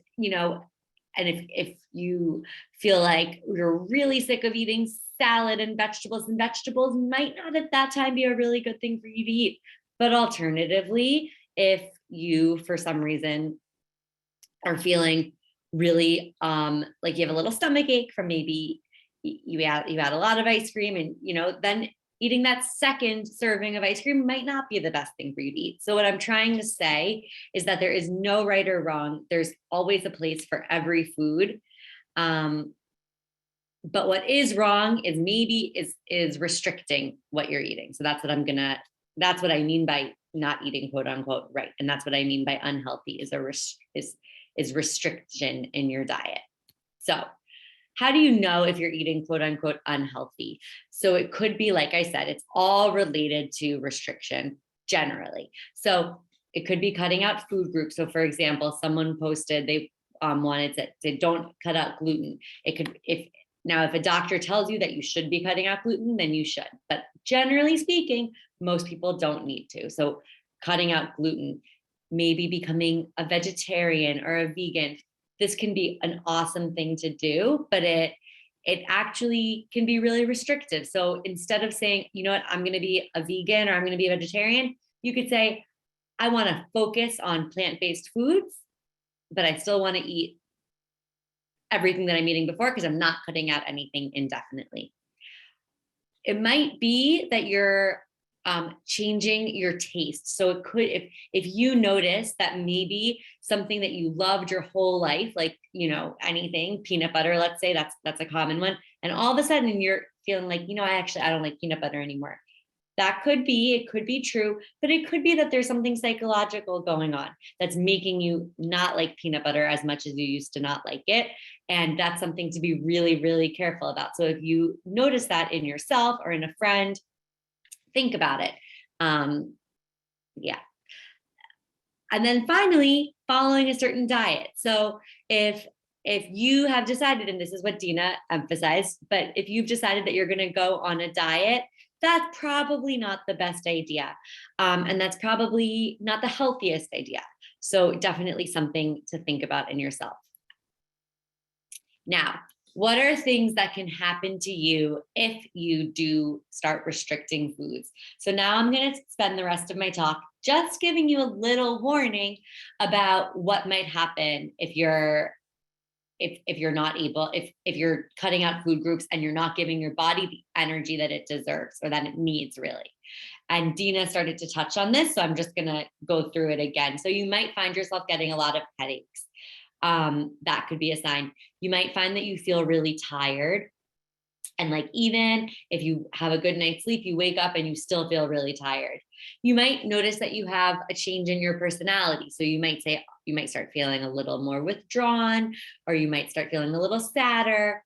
if you feel like you're really sick of eating salad and vegetables might not at that time be a really good thing for you to eat. But alternatively, if you, for some reason, are feeling really like you have a little stomach ache from maybe you had a lot of ice cream, and then eating that second serving of ice cream might not be the best thing for you to eat. So what I'm trying to say is that there is no right or wrong. There's always a place for every food. But what is wrong is restricting what you're eating. So that's what I mean by not eating quote unquote right. And that's what I mean by unhealthy is restriction in your diet. So how do you know if you're eating quote unquote unhealthy? So it could be, like I said, it's all related to restriction generally. So it could be cutting out food groups. So for example, someone posted they wanted to say don't cut out gluten. If a doctor tells you that you should be cutting out gluten, then you should. But generally speaking, most people don't need to. So cutting out gluten, maybe becoming a vegetarian or a vegan, this can be an awesome thing to do, but it actually can be really restrictive. So instead of saying, you know what, I'm going to be a vegan or I'm going to be a vegetarian, you could say, I want to focus on plant-based foods, but I still want to eat everything that I'm eating before because I'm not cutting out anything indefinitely. It might be that you're changing your taste. So it could, if you notice that maybe something that you loved your whole life, like, anything, peanut butter, let's say that's a common one. And all of a sudden you're feeling like, I don't like peanut butter anymore. It could be true, but it could be that there's something psychological going on that's making you not like peanut butter as much as you used to not like it. And that's something to be really, really careful about. So if you notice that in yourself or in a friend, think about it. Yeah. And then finally, following a certain diet. So if if you have decided, and this is what Dina emphasized, but if you've decided that you're going to go on a diet, that's probably not the best idea. And that's probably not the healthiest idea. So definitely something to think about in yourself. Now, what are things that can happen to you if you do start restricting foods? So now I'm going to spend the rest of my talk just giving you a little warning about what might happen if you're not able, if you're cutting out food groups and you're not giving your body the energy that it deserves or that it needs, really. And Dina started to touch on this, so I'm just gonna go through it again. So you might find yourself getting a lot of headaches. That could be a sign. You might find that you feel really tired. And like, even if you have a good night's sleep, you wake up and you still feel really tired. You might notice that you have a change in your personality. So you might start feeling a little more withdrawn, or you might start feeling a little sadder.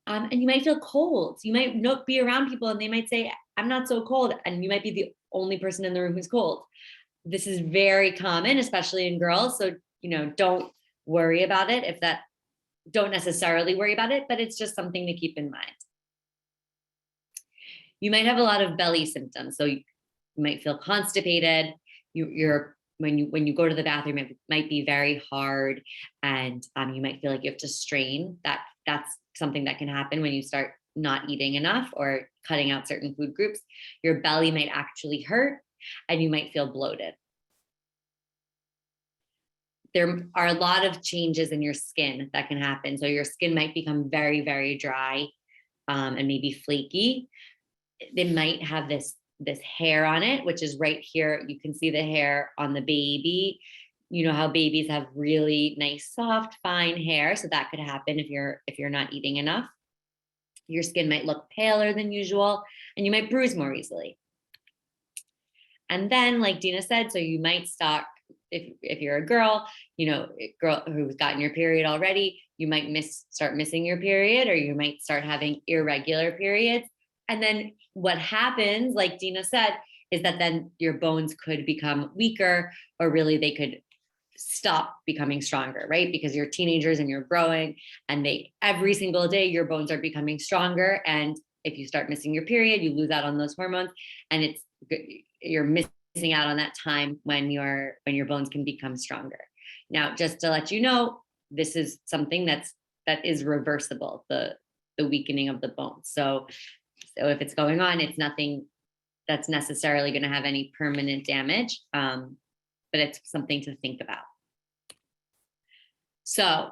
And you might feel cold. You might not be around people and they might say, I'm not so cold. And you might be the only person in the room who's cold. This is very common, especially in girls. So, don't worry about it don't necessarily worry about it, but it's just something to keep in mind. You might have a lot of belly symptoms. So you might feel constipated. When you go to the bathroom, it might be very hard, and you might feel like you have to strain. That's something that can happen when you start not eating enough or cutting out certain food groups. Your belly might actually hurt, and you might feel bloated. There are a lot of changes in your skin that can happen. So your skin might become very, very dry, and maybe flaky. They might have this hair on it, which is right here. You can see the hair on the baby. You know how babies have really nice, soft, fine hair. So that could happen if you're not eating enough. Your skin might look paler than usual, and you might bruise more easily. And then, like Dina said, so you might start, if you're a girl, girl who's gotten your period already, you might start missing your period, or you might start having irregular periods. And then what happens, like Dina said, is that then your bones could become weaker, or really they could stop becoming stronger, right? Because you're teenagers and you're growing, and every single day your bones are becoming stronger. And if you start missing your period, you lose out on those hormones, and you're missing out on that time when your bones can become stronger. Now, just to let you know, this is something that is reversible, the weakening of the bones. So if it's going on, it's nothing that's necessarily going to have any permanent damage, but it's something to think about. So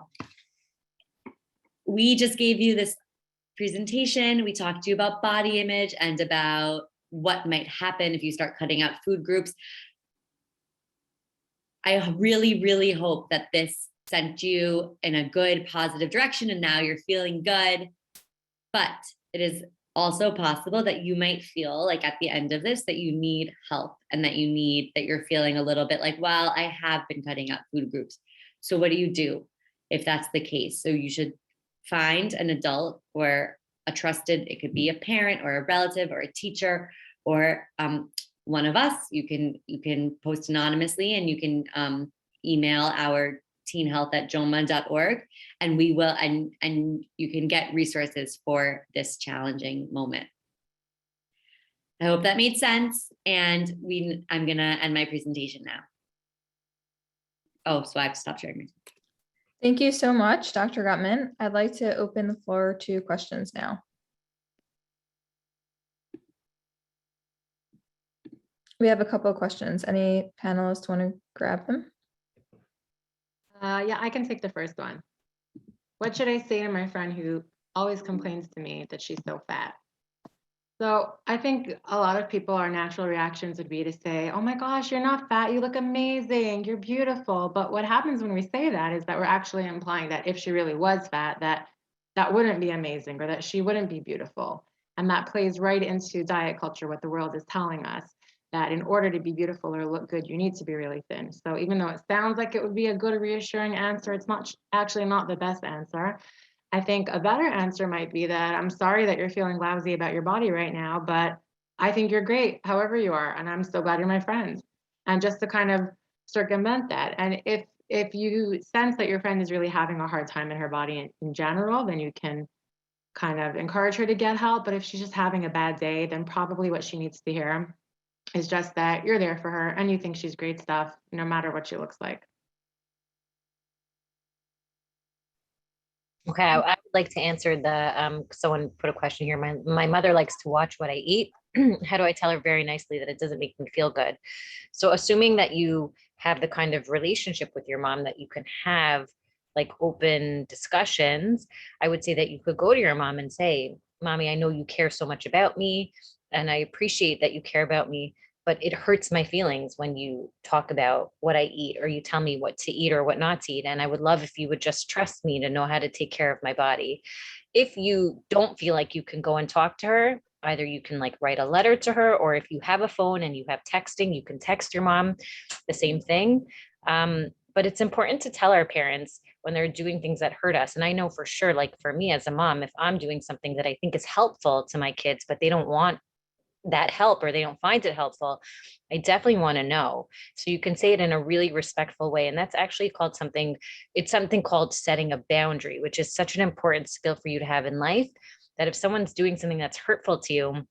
we just gave you this presentation. We talked to you about body image and about what might happen if you start cutting out food groups. I really, really hope that this sent you in a good, positive direction, and now you're feeling good. But it is also possible that you might feel like at the end of this that you need help, and that you're feeling a little bit like, well, I have been cutting out food groups. So what do you do if that's the case? So you should find an adult or a trusted, it could be a parent or a relative or a teacher or one of us. You can post anonymously, and you can email our teenhealth@joma.org, and we will, and you can get resources for this challenging moment. I hope that made sense, and I'm gonna end my presentation now. Oh, so I have to stop sharing my screen. Thank you so much, Dr. Gutman. I'd like to open the floor to questions now. We have a couple of questions. Any panelists want to grab them? Yeah, I can take the first one. What should I say to my friend who always complains to me that she's so fat? So I think a lot of people, our natural reactions would be to say, oh my gosh, you're not fat, you look amazing, you're beautiful. But what happens when we say that is that we're actually implying that if she really was fat, that wouldn't be amazing, or that she wouldn't be beautiful. And that plays right into diet culture, what the world is telling us, that in order to be beautiful or look good, you need to be really thin. So even though it sounds like it would be a good, reassuring answer, it's actually not the best answer. I think a better answer might be that I'm sorry that you're feeling lousy about your body right now, but I think you're great however you are, and I'm so glad you're my friend. And just to kind of circumvent that. And if if you sense that your friend is really having a hard time in her body in general, then you can kind of encourage her to get help. But if she's just having a bad day, then probably what she needs to hear is just that you're there for her and you think she's great stuff, no matter what she looks like. Okay, I would like to answer the someone put a question here. My mother likes to watch what I eat. How do I tell her very nicely that it doesn't make me feel good? So assuming that you have the kind of relationship with your mom that you can have like open discussions, I would say that you could go to your mom and say, Mommy, I know you care so much about me, and I appreciate that you care about me, but it hurts my feelings when you talk about what I eat or you tell me what to eat or what not to eat. And I would love if you would just trust me to know how to take care of my body. If you don't feel like you can go and talk to her, either you can like write a letter to her, or if you have a phone and you have texting, you can text your mom the same thing. But it's important to tell our parents when they're doing things that hurt us. And I know for sure, like for me as a mom, if I'm doing something that I think is helpful to my kids, but they don't want that help or they don't find it helpful, I definitely want to know. So you can say it in a really respectful way. And that's actually called something, it's something called setting a boundary, which is such an important skill for you to have in life, that if someone's doing something that's hurtful to you,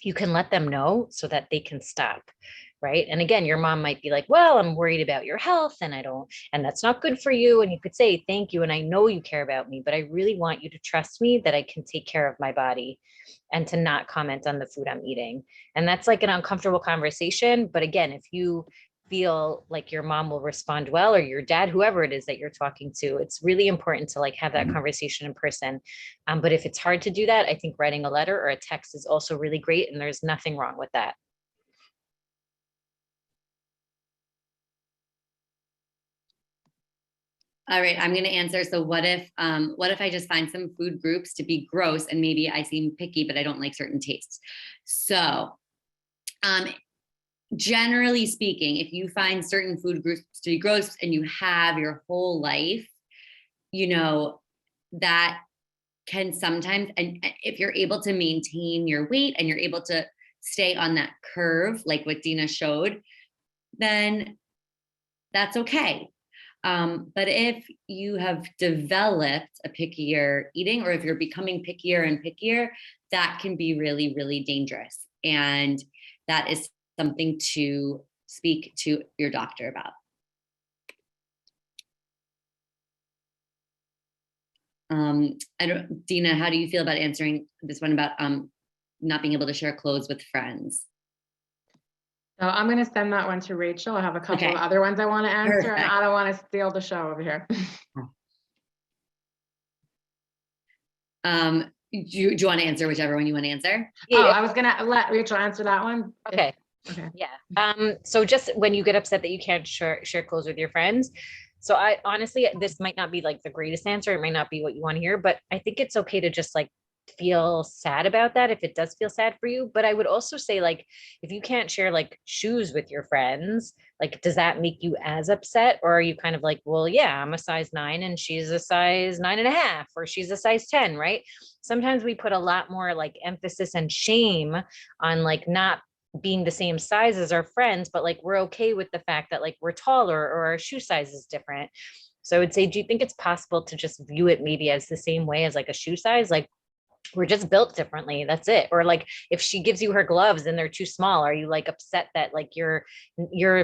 you can let them know so that they can stop. Right. And again, your mom might be like, well, I'm worried about your health and and that's not good for you. And you could say, thank you. And I know you care about me, but I really want you to trust me that I can take care of my body and to not comment on the food I'm eating. And that's like an uncomfortable conversation. But again, if you feel like your mom will respond well, or your dad, whoever it is that you're talking to, it's really important to like have that conversation in person. But if it's hard to do that, I think writing a letter or a text is also really great. And there's nothing wrong with that. All right, I'm going to answer. So what if I just find some food groups to be gross and maybe I seem picky, but I don't like certain tastes? So generally speaking, if you find certain food groups to be gross and you have your whole life, you know, that can sometimes, and if you're able to maintain your weight and you're able to stay on that curve, like what Dina showed, then that's okay. But if you have developed a pickier eating, or if you're becoming pickier and pickier, that can be really, really dangerous. And that is something to speak to your doctor about. Dina, how do you feel about answering this one about not being able to share clothes with friends? So I'm going to send that one to Rachel. I have a couple Okay. of other ones I want to answer, Perfect. and I don't want to steal the show over here. Do you want to answer whichever one you want to answer? Oh, I was going to let Rachel answer that one. Okay. Okay. Yeah. So just when you get upset that you can't share clothes with your friends. So I honestly, this might not be like the greatest answer. It might not be what you want to hear, but I think it's okay to just like feel sad about that if it does feel sad for you. But I would also say, like, if you can't share like shoes with your friends, like, does that make you as upset? Or are you kind of like, well, yeah, I'm a size 9 and she's a size 9.5, or she's a size 10, right? Sometimes we put a lot more like emphasis and shame on like not being the same size as our friends, but like we're okay with the fact that like we're taller or our shoe size is different. So I would say, do you think it's possible to just view it maybe as the same way as like a shoe size? Like, we're just built differently. That's it. Or like if she gives you her gloves and they're too small, are you like upset that like your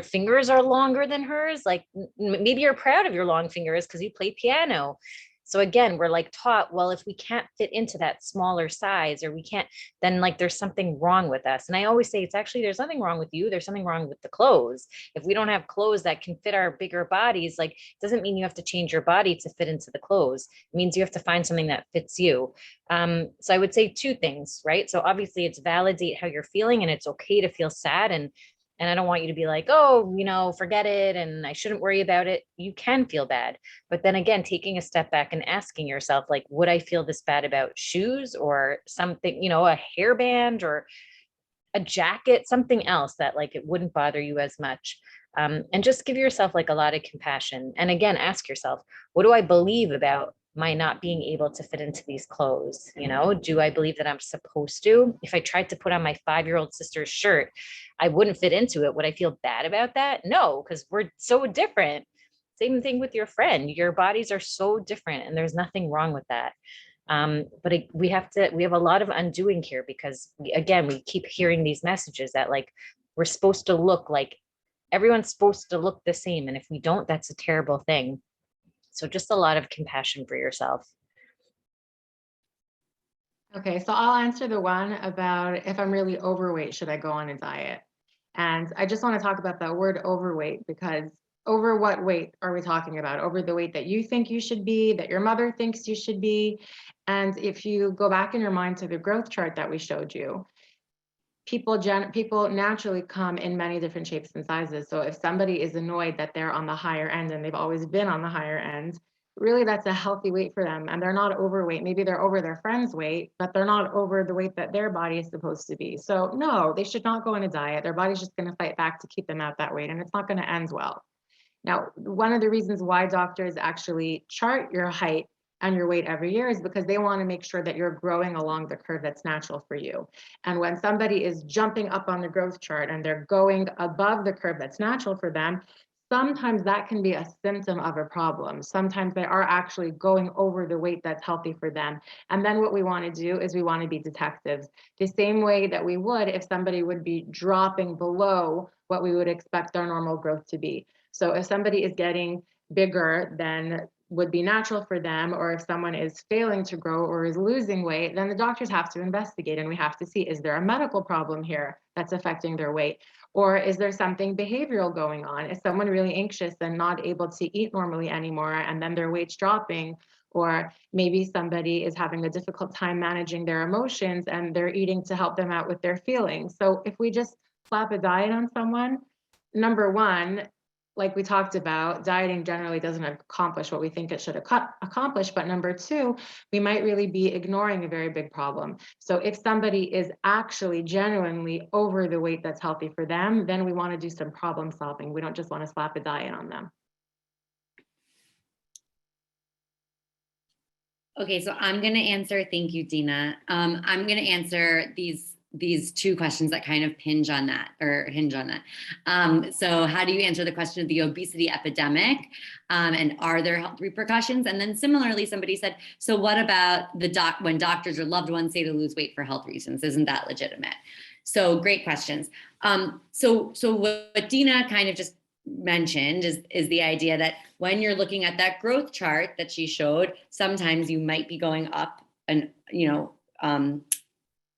fingers are longer than hers? Like maybe you're proud of your long fingers because you play piano. So again, we're like taught, well, if we can't fit into that smaller size, or we can't, then like there's something wrong with us. And I always say, it's actually, there's nothing wrong with you. There's something wrong with the clothes. If we don't have clothes that can fit our bigger bodies, like, it doesn't mean you have to change your body to fit into the clothes. It means you have to find something that fits you. So I would say two things, right? So obviously it's validate how you're feeling, and it's okay to feel sad. And I don't want you to be like, oh, forget it, and I shouldn't worry about it. You can feel bad. But then again, taking a step back and asking yourself, like, would I feel this bad about shoes or something, a hairband or a jacket, something else that like it wouldn't bother you as much. And just give yourself like a lot of compassion. And again, ask yourself, what do I believe about my not being able to fit into these clothes? Do I believe that I'm supposed to? If I tried to put on my 5-year-old sister's shirt, I wouldn't fit into it. Would I feel bad about that? No, because we're so different. same thing with your friend. Your bodies are so different and there's nothing wrong with that. But we have a lot of undoing here because again, we keep hearing these messages that like, we're supposed to look like everyone's supposed to look the same. And if we don't, that's a terrible thing. So just a lot of compassion for yourself. Okay, so I'll answer the one about if I'm really overweight, should I go on a diet? And I just want to talk about that word overweight because over what weight are we talking about? Over the weight that you think you should be, that your mother thinks you should be. And if you go back in your mind to the growth chart that we showed you, people naturally come in many different shapes and sizes. So if somebody is annoyed that they're on the higher end and they've always been on the higher end, really that's a healthy weight for them and they're not overweight. Maybe they're over their friend's weight, but they're not over the weight that their body is supposed to be. So no, they should not go on a diet. Their body's just going to fight back to keep them at that weight and it's not going to end well. Now, one of the reasons why doctors actually chart your height and your weight every year is because they want to make sure that you're growing along the curve that's natural for you. And when somebody is jumping up on the growth chart and they're going above the curve that's natural for them, sometimes that can be a symptom of a problem. Sometimes they are actually going over the weight that's healthy for them. And then what we want to do is we want to be detectives, the same way that we would if somebody would be dropping below what we would expect their normal growth to be. So if somebody is getting bigger than would be natural for them, or if someone is failing to grow or is losing weight, then the doctors have to investigate and we have to see, is there a medical problem here that's affecting their weight? Or is there something behavioral going on? Is someone really anxious and not able to eat normally anymore and then their weight's dropping? Or maybe somebody is having a difficult time managing their emotions and they're eating to help them out with their feelings. So if we just slap a diet on someone, number one, like we talked about, dieting generally doesn't accomplish what we think it should accomplish. But number two, we might really be ignoring a very big problem. So if somebody is actually genuinely over the weight that's healthy for them, then we want to do some problem solving. We don't just want to slap a diet on them. Okay, so I'm going to answer, thank you, Dina. I'm going to answer these two questions that kind of hinge on that. So how do you answer the question of the obesity epidemic and are there health repercussions? And then similarly, somebody said, so what about when doctors or loved ones say to lose weight for health reasons? Isn't that legitimate? So great questions. So what Dina kind of just mentioned is the idea that when you're looking at that growth chart that she showed, sometimes you might be going up and,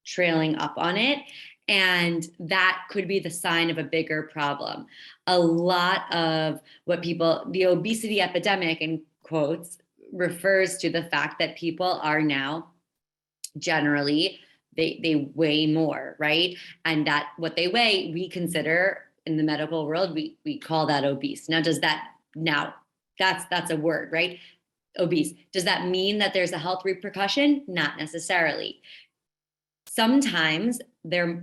trailing up on it. And that could be the sign of a bigger problem. A lot of what the obesity epidemic in quotes refers to the fact that people are now generally, they weigh more, right? And that what they weigh, we consider in the medical world, we call that obese. Now, that's a word, right? Obese. Does that mean that there's a health repercussion? Not necessarily. Sometimes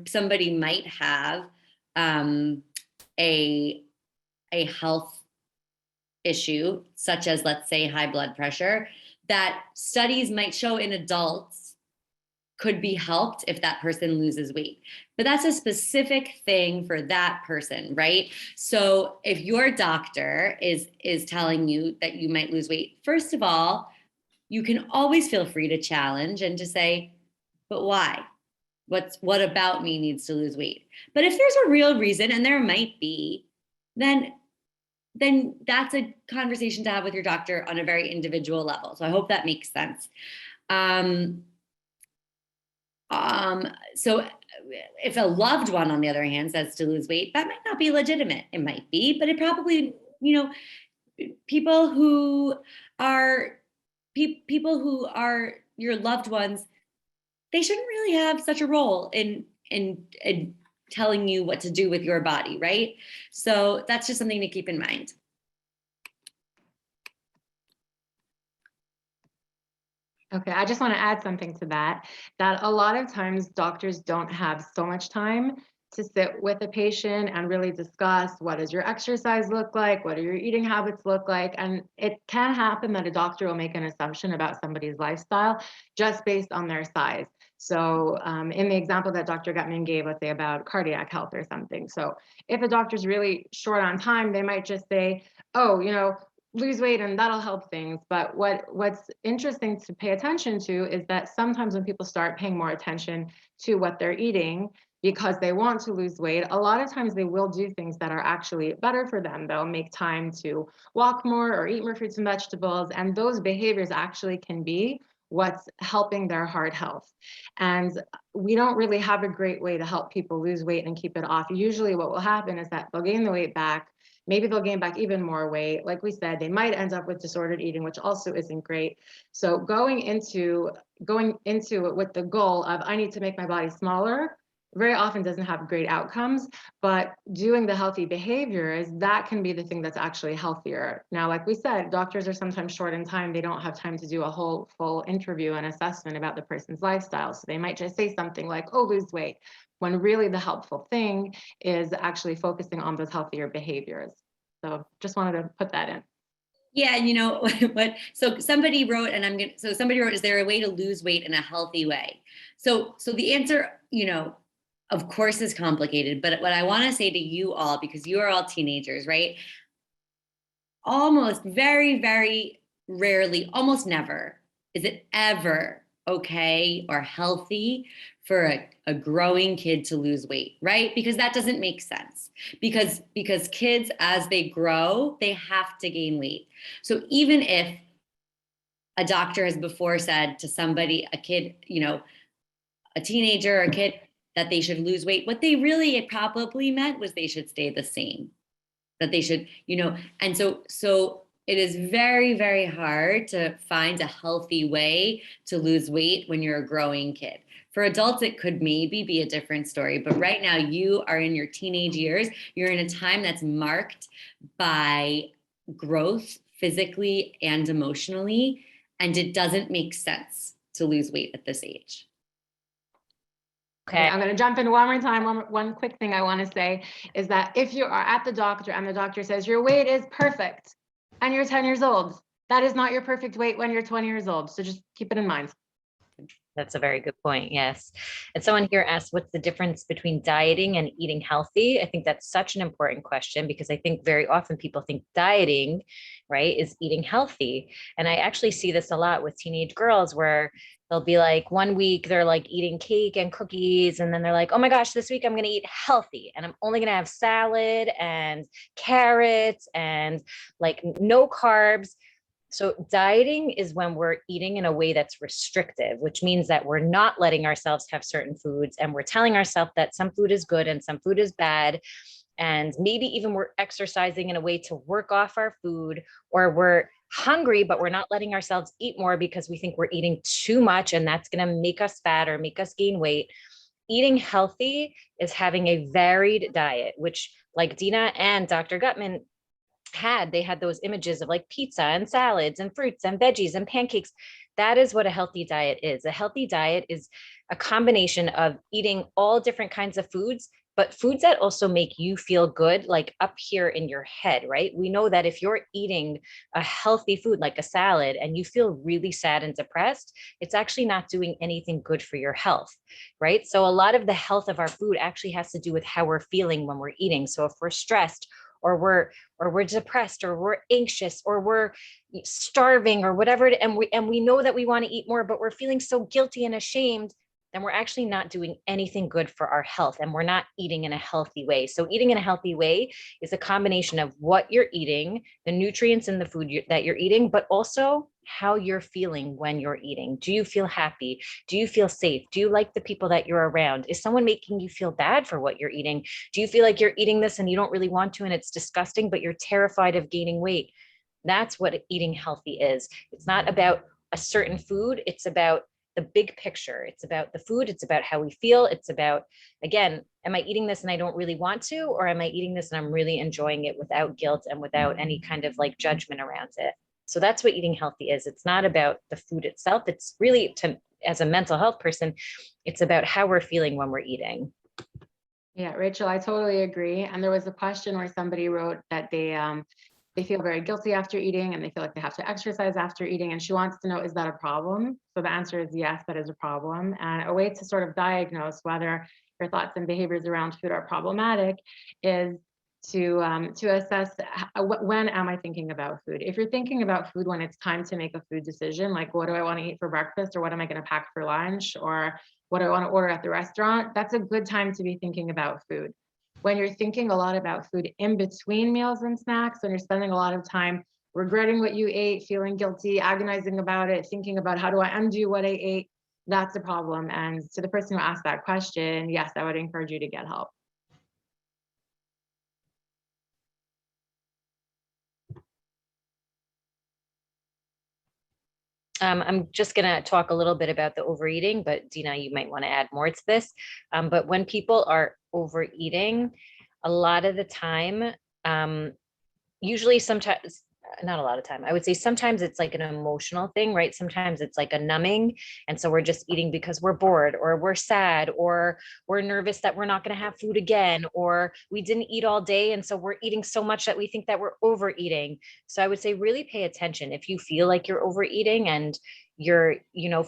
somebody might have a health issue, such as, let's say, high blood pressure, that studies might show in adults could be helped if that person loses weight. But that's a specific thing for that person, right? So if your doctor is telling you that you might lose weight, first of all, you can always feel free to challenge and to say, but why? What about me needs to lose weight? But if there's a real reason, and there might be, then that's a conversation to have with your doctor on a very individual level. So I hope that makes sense. So if a loved one, on the other hand, says to lose weight, that might not be legitimate. It might be, but it probably, people who are your loved ones, they shouldn't really have such a role in telling you what to do with your body, right? So that's just something to keep in mind. Okay, I just want to add something to that a lot of times doctors don't have so much time to sit with a patient and really discuss what does your exercise look like, what do your eating habits look like, and it can happen that a doctor will make an assumption about somebody's lifestyle just based on their size. So in the example that Dr. Gutman gave, let's say about cardiac health or something. So if a doctor's really short on time, they might just say, oh, lose weight and that'll help things. But what's interesting to pay attention to is that sometimes when people start paying more attention to what they're eating because they want to lose weight, a lot of times they will do things that are actually better for them. They'll make time to walk more or eat more fruits and vegetables, and those behaviors actually can be what's helping their heart health. And we don't really have a great way to help people lose weight and keep it off. Usually what will happen is that they'll gain the weight back. Maybe they'll gain back even more weight. Like we said, they might end up with disordered eating, which also isn't great. So going into it with the goal of I need to make my body smaller very often doesn't have great outcomes, but doing the healthy behaviors, that can be the thing that's actually healthier. Now, like we said, doctors are sometimes short in time. They don't have time to do a whole full interview and assessment about the person's lifestyle. So they might just say something like, oh, lose weight, when really the helpful thing is actually focusing on those healthier behaviors. So just wanted to put that in. Yeah, you know what? So somebody wrote, somebody wrote, is there a way to lose weight in a healthy way? So the answer, of course, is complicated. But what I want to say to you all, because you are all teenagers, right? Almost very, very rarely, almost never, is it ever okay or healthy for a growing kid to lose weight, right? Because that doesn't make sense. Because kids, as they grow, they have to gain weight. So even if a doctor has before said to somebody, a kid, a teenager or a kid, that they should lose weight, what they really probably meant was they should stay the same. That they should, and so it is very, very hard to find a healthy way to lose weight when you're a growing kid. For adults, it could maybe be a different story, but right now you are in your teenage years. You're in a time that's marked by growth physically and emotionally, and it doesn't make sense to lose weight at this age. Okay, I'm going to jump in one more time. One quick thing I want to say is that if you are at the doctor and the doctor says your weight is perfect and you're 10 years old, that is not your perfect weight when you're 20 years old. So just keep it in mind. That's a very good point. Yes. And someone here asked, what's the difference between dieting and eating healthy? I think that's such an important question because I think very often people think dieting, right, is eating healthy. And I actually see this a lot with teenage girls where they'll be like, one week they're like eating cake and cookies. And then they're like, oh my gosh, this week I'm going to eat healthy and I'm only going to have salad and carrots and like no carbs. So dieting is when we're eating in a way that's restrictive, which means that we're not letting ourselves have certain foods and we're telling ourselves that some food is good and some food is bad. And maybe even we're exercising in a way to work off our food, or we're hungry, but we're not letting ourselves eat more because we think we're eating too much and that's going to make us fat or make us gain weight. Eating healthy is having a varied diet, which like Dina and Dr. Gutman they had those images of like pizza and salads and fruits and veggies and pancakes. That is what a healthy diet is. A healthy diet is a combination of eating all different kinds of foods, but foods that also make you feel good, like up here in your head, right? We know that if you're eating a healthy food like a salad and you feel really sad and depressed, it's actually not doing anything good for your health, right? So a lot of the health of our food actually has to do with how we're feeling when we're eating. So if we're stressed, or we're depressed, or we're anxious, or we're starving, or whatever, and we know that we want to eat more, but we're feeling so guilty and ashamed, then we're actually not doing anything good for our health, and we're not eating in a healthy way. So eating in a healthy way is a combination of what you're eating, the nutrients in the food that you're eating, but also how you're feeling when you're eating. Do you feel happy? Do you feel safe? Do you like the people that you're around? Is someone making you feel bad for what you're eating? Do you feel like you're eating this and you don't really want to and it's disgusting, but you're terrified of gaining weight? That's what eating healthy is. It's not about a certain food. It's about the big picture. It's about the food. It's about how we feel. It's about, again, am I eating this and I don't really want to, or am I eating this and I'm really enjoying it without guilt and without any kind of like judgment around it? So that's what eating healthy is. It's not about the food itself. It's really, as a mental health person, it's about how we're feeling when we're eating. Yeah, Rachel, I totally agree. And there was a question where somebody wrote that they feel very guilty after eating and they feel like they have to exercise after eating. And she wants to know, is that a problem? So the answer is yes, that is a problem. And a way to sort of diagnose whether your thoughts and behaviors around food are problematic is to assess when am I thinking about food. If you're thinking about food when it's time to make a food decision, like what do I want to eat for breakfast, or what am I going to pack for lunch, or what do I want to order at the restaurant, that's a good time to be thinking about food. When you're thinking a lot about food in between meals and snacks, when you're spending a lot of time regretting what you ate, feeling guilty, agonizing about it, thinking about how do I undo what I ate, that's a problem. And to the person who asked that question, yes, I would encourage you to get help. I'm just going to talk a little bit about the overeating, but Dina, you might want to add more to this. But when people are overeating, a lot of the time, usually sometimes, not a lot of time, I would say sometimes it's like an emotional thing, right? Sometimes it's like a numbing. And so we're just eating because we're bored, or we're sad, or we're nervous that we're not going to have food again, or we didn't eat all day. And so we're eating so much that we think that we're overeating. So I would say really pay attention. If you feel like you're overeating and you're,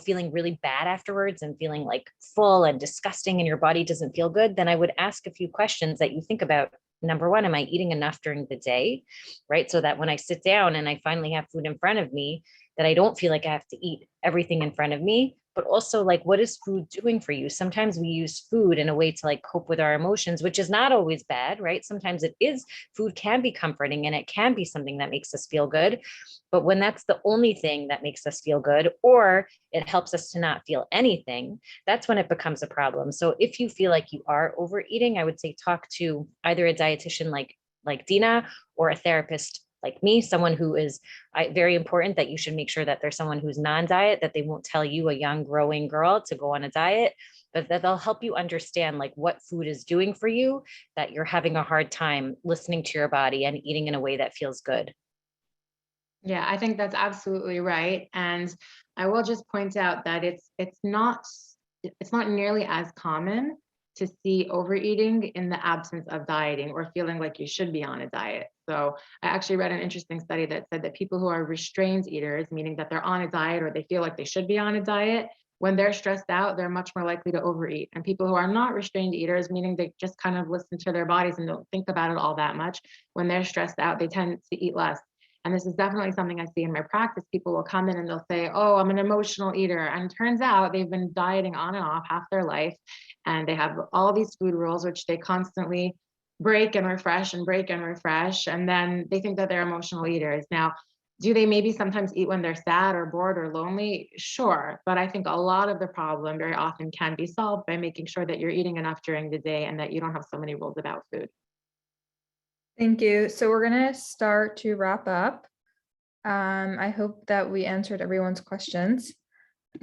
feeling really bad afterwards and feeling like full and disgusting and your body doesn't feel good, then I would ask a few questions that you think about. Number one, am I eating enough during the day? Right. So that when I sit down and I finally have food in front of me, that I don't feel like I have to eat everything in front of me, but also like, what is food doing for you? Sometimes we use food in a way to like cope with our emotions, which is not always bad, right? Sometimes it is, food can be comforting and it can be something that makes us feel good. But when that's the only thing that makes us feel good, or it helps us to not feel anything, that's when it becomes a problem. So if you feel like you are overeating, I would say talk to either a dietitian like Dina, or a therapist like me, someone who is very important, that you should make sure that there's someone who's non-diet, that they won't tell you, a young growing girl, to go on a diet, but that they'll help you understand like what food is doing for you, that you're having a hard time listening to your body and eating in a way that feels good. Yeah, I think that's absolutely right. And I will just point out that it's not nearly as common to see overeating in the absence of dieting, or feeling like you should be on a diet. So I actually read an interesting study that said that people who are restrained eaters, meaning that they're on a diet or they feel like they should be on a diet, when they're stressed out, they're much more likely to overeat. And people who are not restrained eaters, meaning they just kind of listen to their bodies and don't think about it all that much, when they're stressed out, they tend to eat less. And this is definitely something I see in my practice. People will come in and they'll say, oh, I'm an emotional eater. And it turns out they've been dieting on and off half their life. And they have all these food rules, which they constantly break and refresh and break and refresh. And then they think that they're emotional eaters. Now, do they maybe sometimes eat when they're sad or bored or lonely? Sure. But I think a lot of the problem very often can be solved by making sure that you're eating enough during the day and that you don't have so many rules about food. Thank you. So we're going to start to wrap up. I hope that we answered everyone's questions.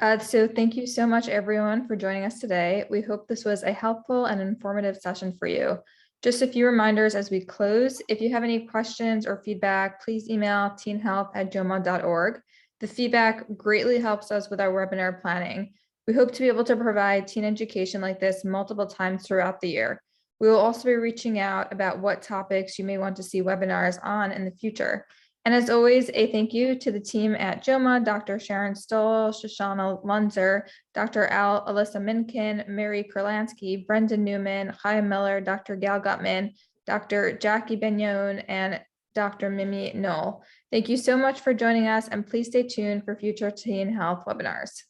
So thank you so much, everyone, for joining us today. We hope this was a helpful and informative session for you. Just a few reminders as we close. If you have any questions or feedback, please email teenhealth@joma.org. The feedback greatly helps us with our webinar planning. We hope to be able to provide teen education like this multiple times throughout the year. We will also be reaching out about what topics you may want to see webinars on in the future. And as always, a thank you to the team at JOMA, Dr. Sharon Stoll, Shoshana Lunzer, Dr. Alyssa Minkin, Mary Kurlansky, Brendan Newman, Chaim Miller, Dr. Gail Gutman, Dr. Jackie Bignon, and Dr. Mimi Knoll. Thank you so much for joining us, and please stay tuned for future teen health webinars.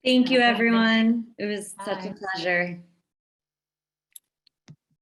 Thank you, everyone. It was such a pleasure.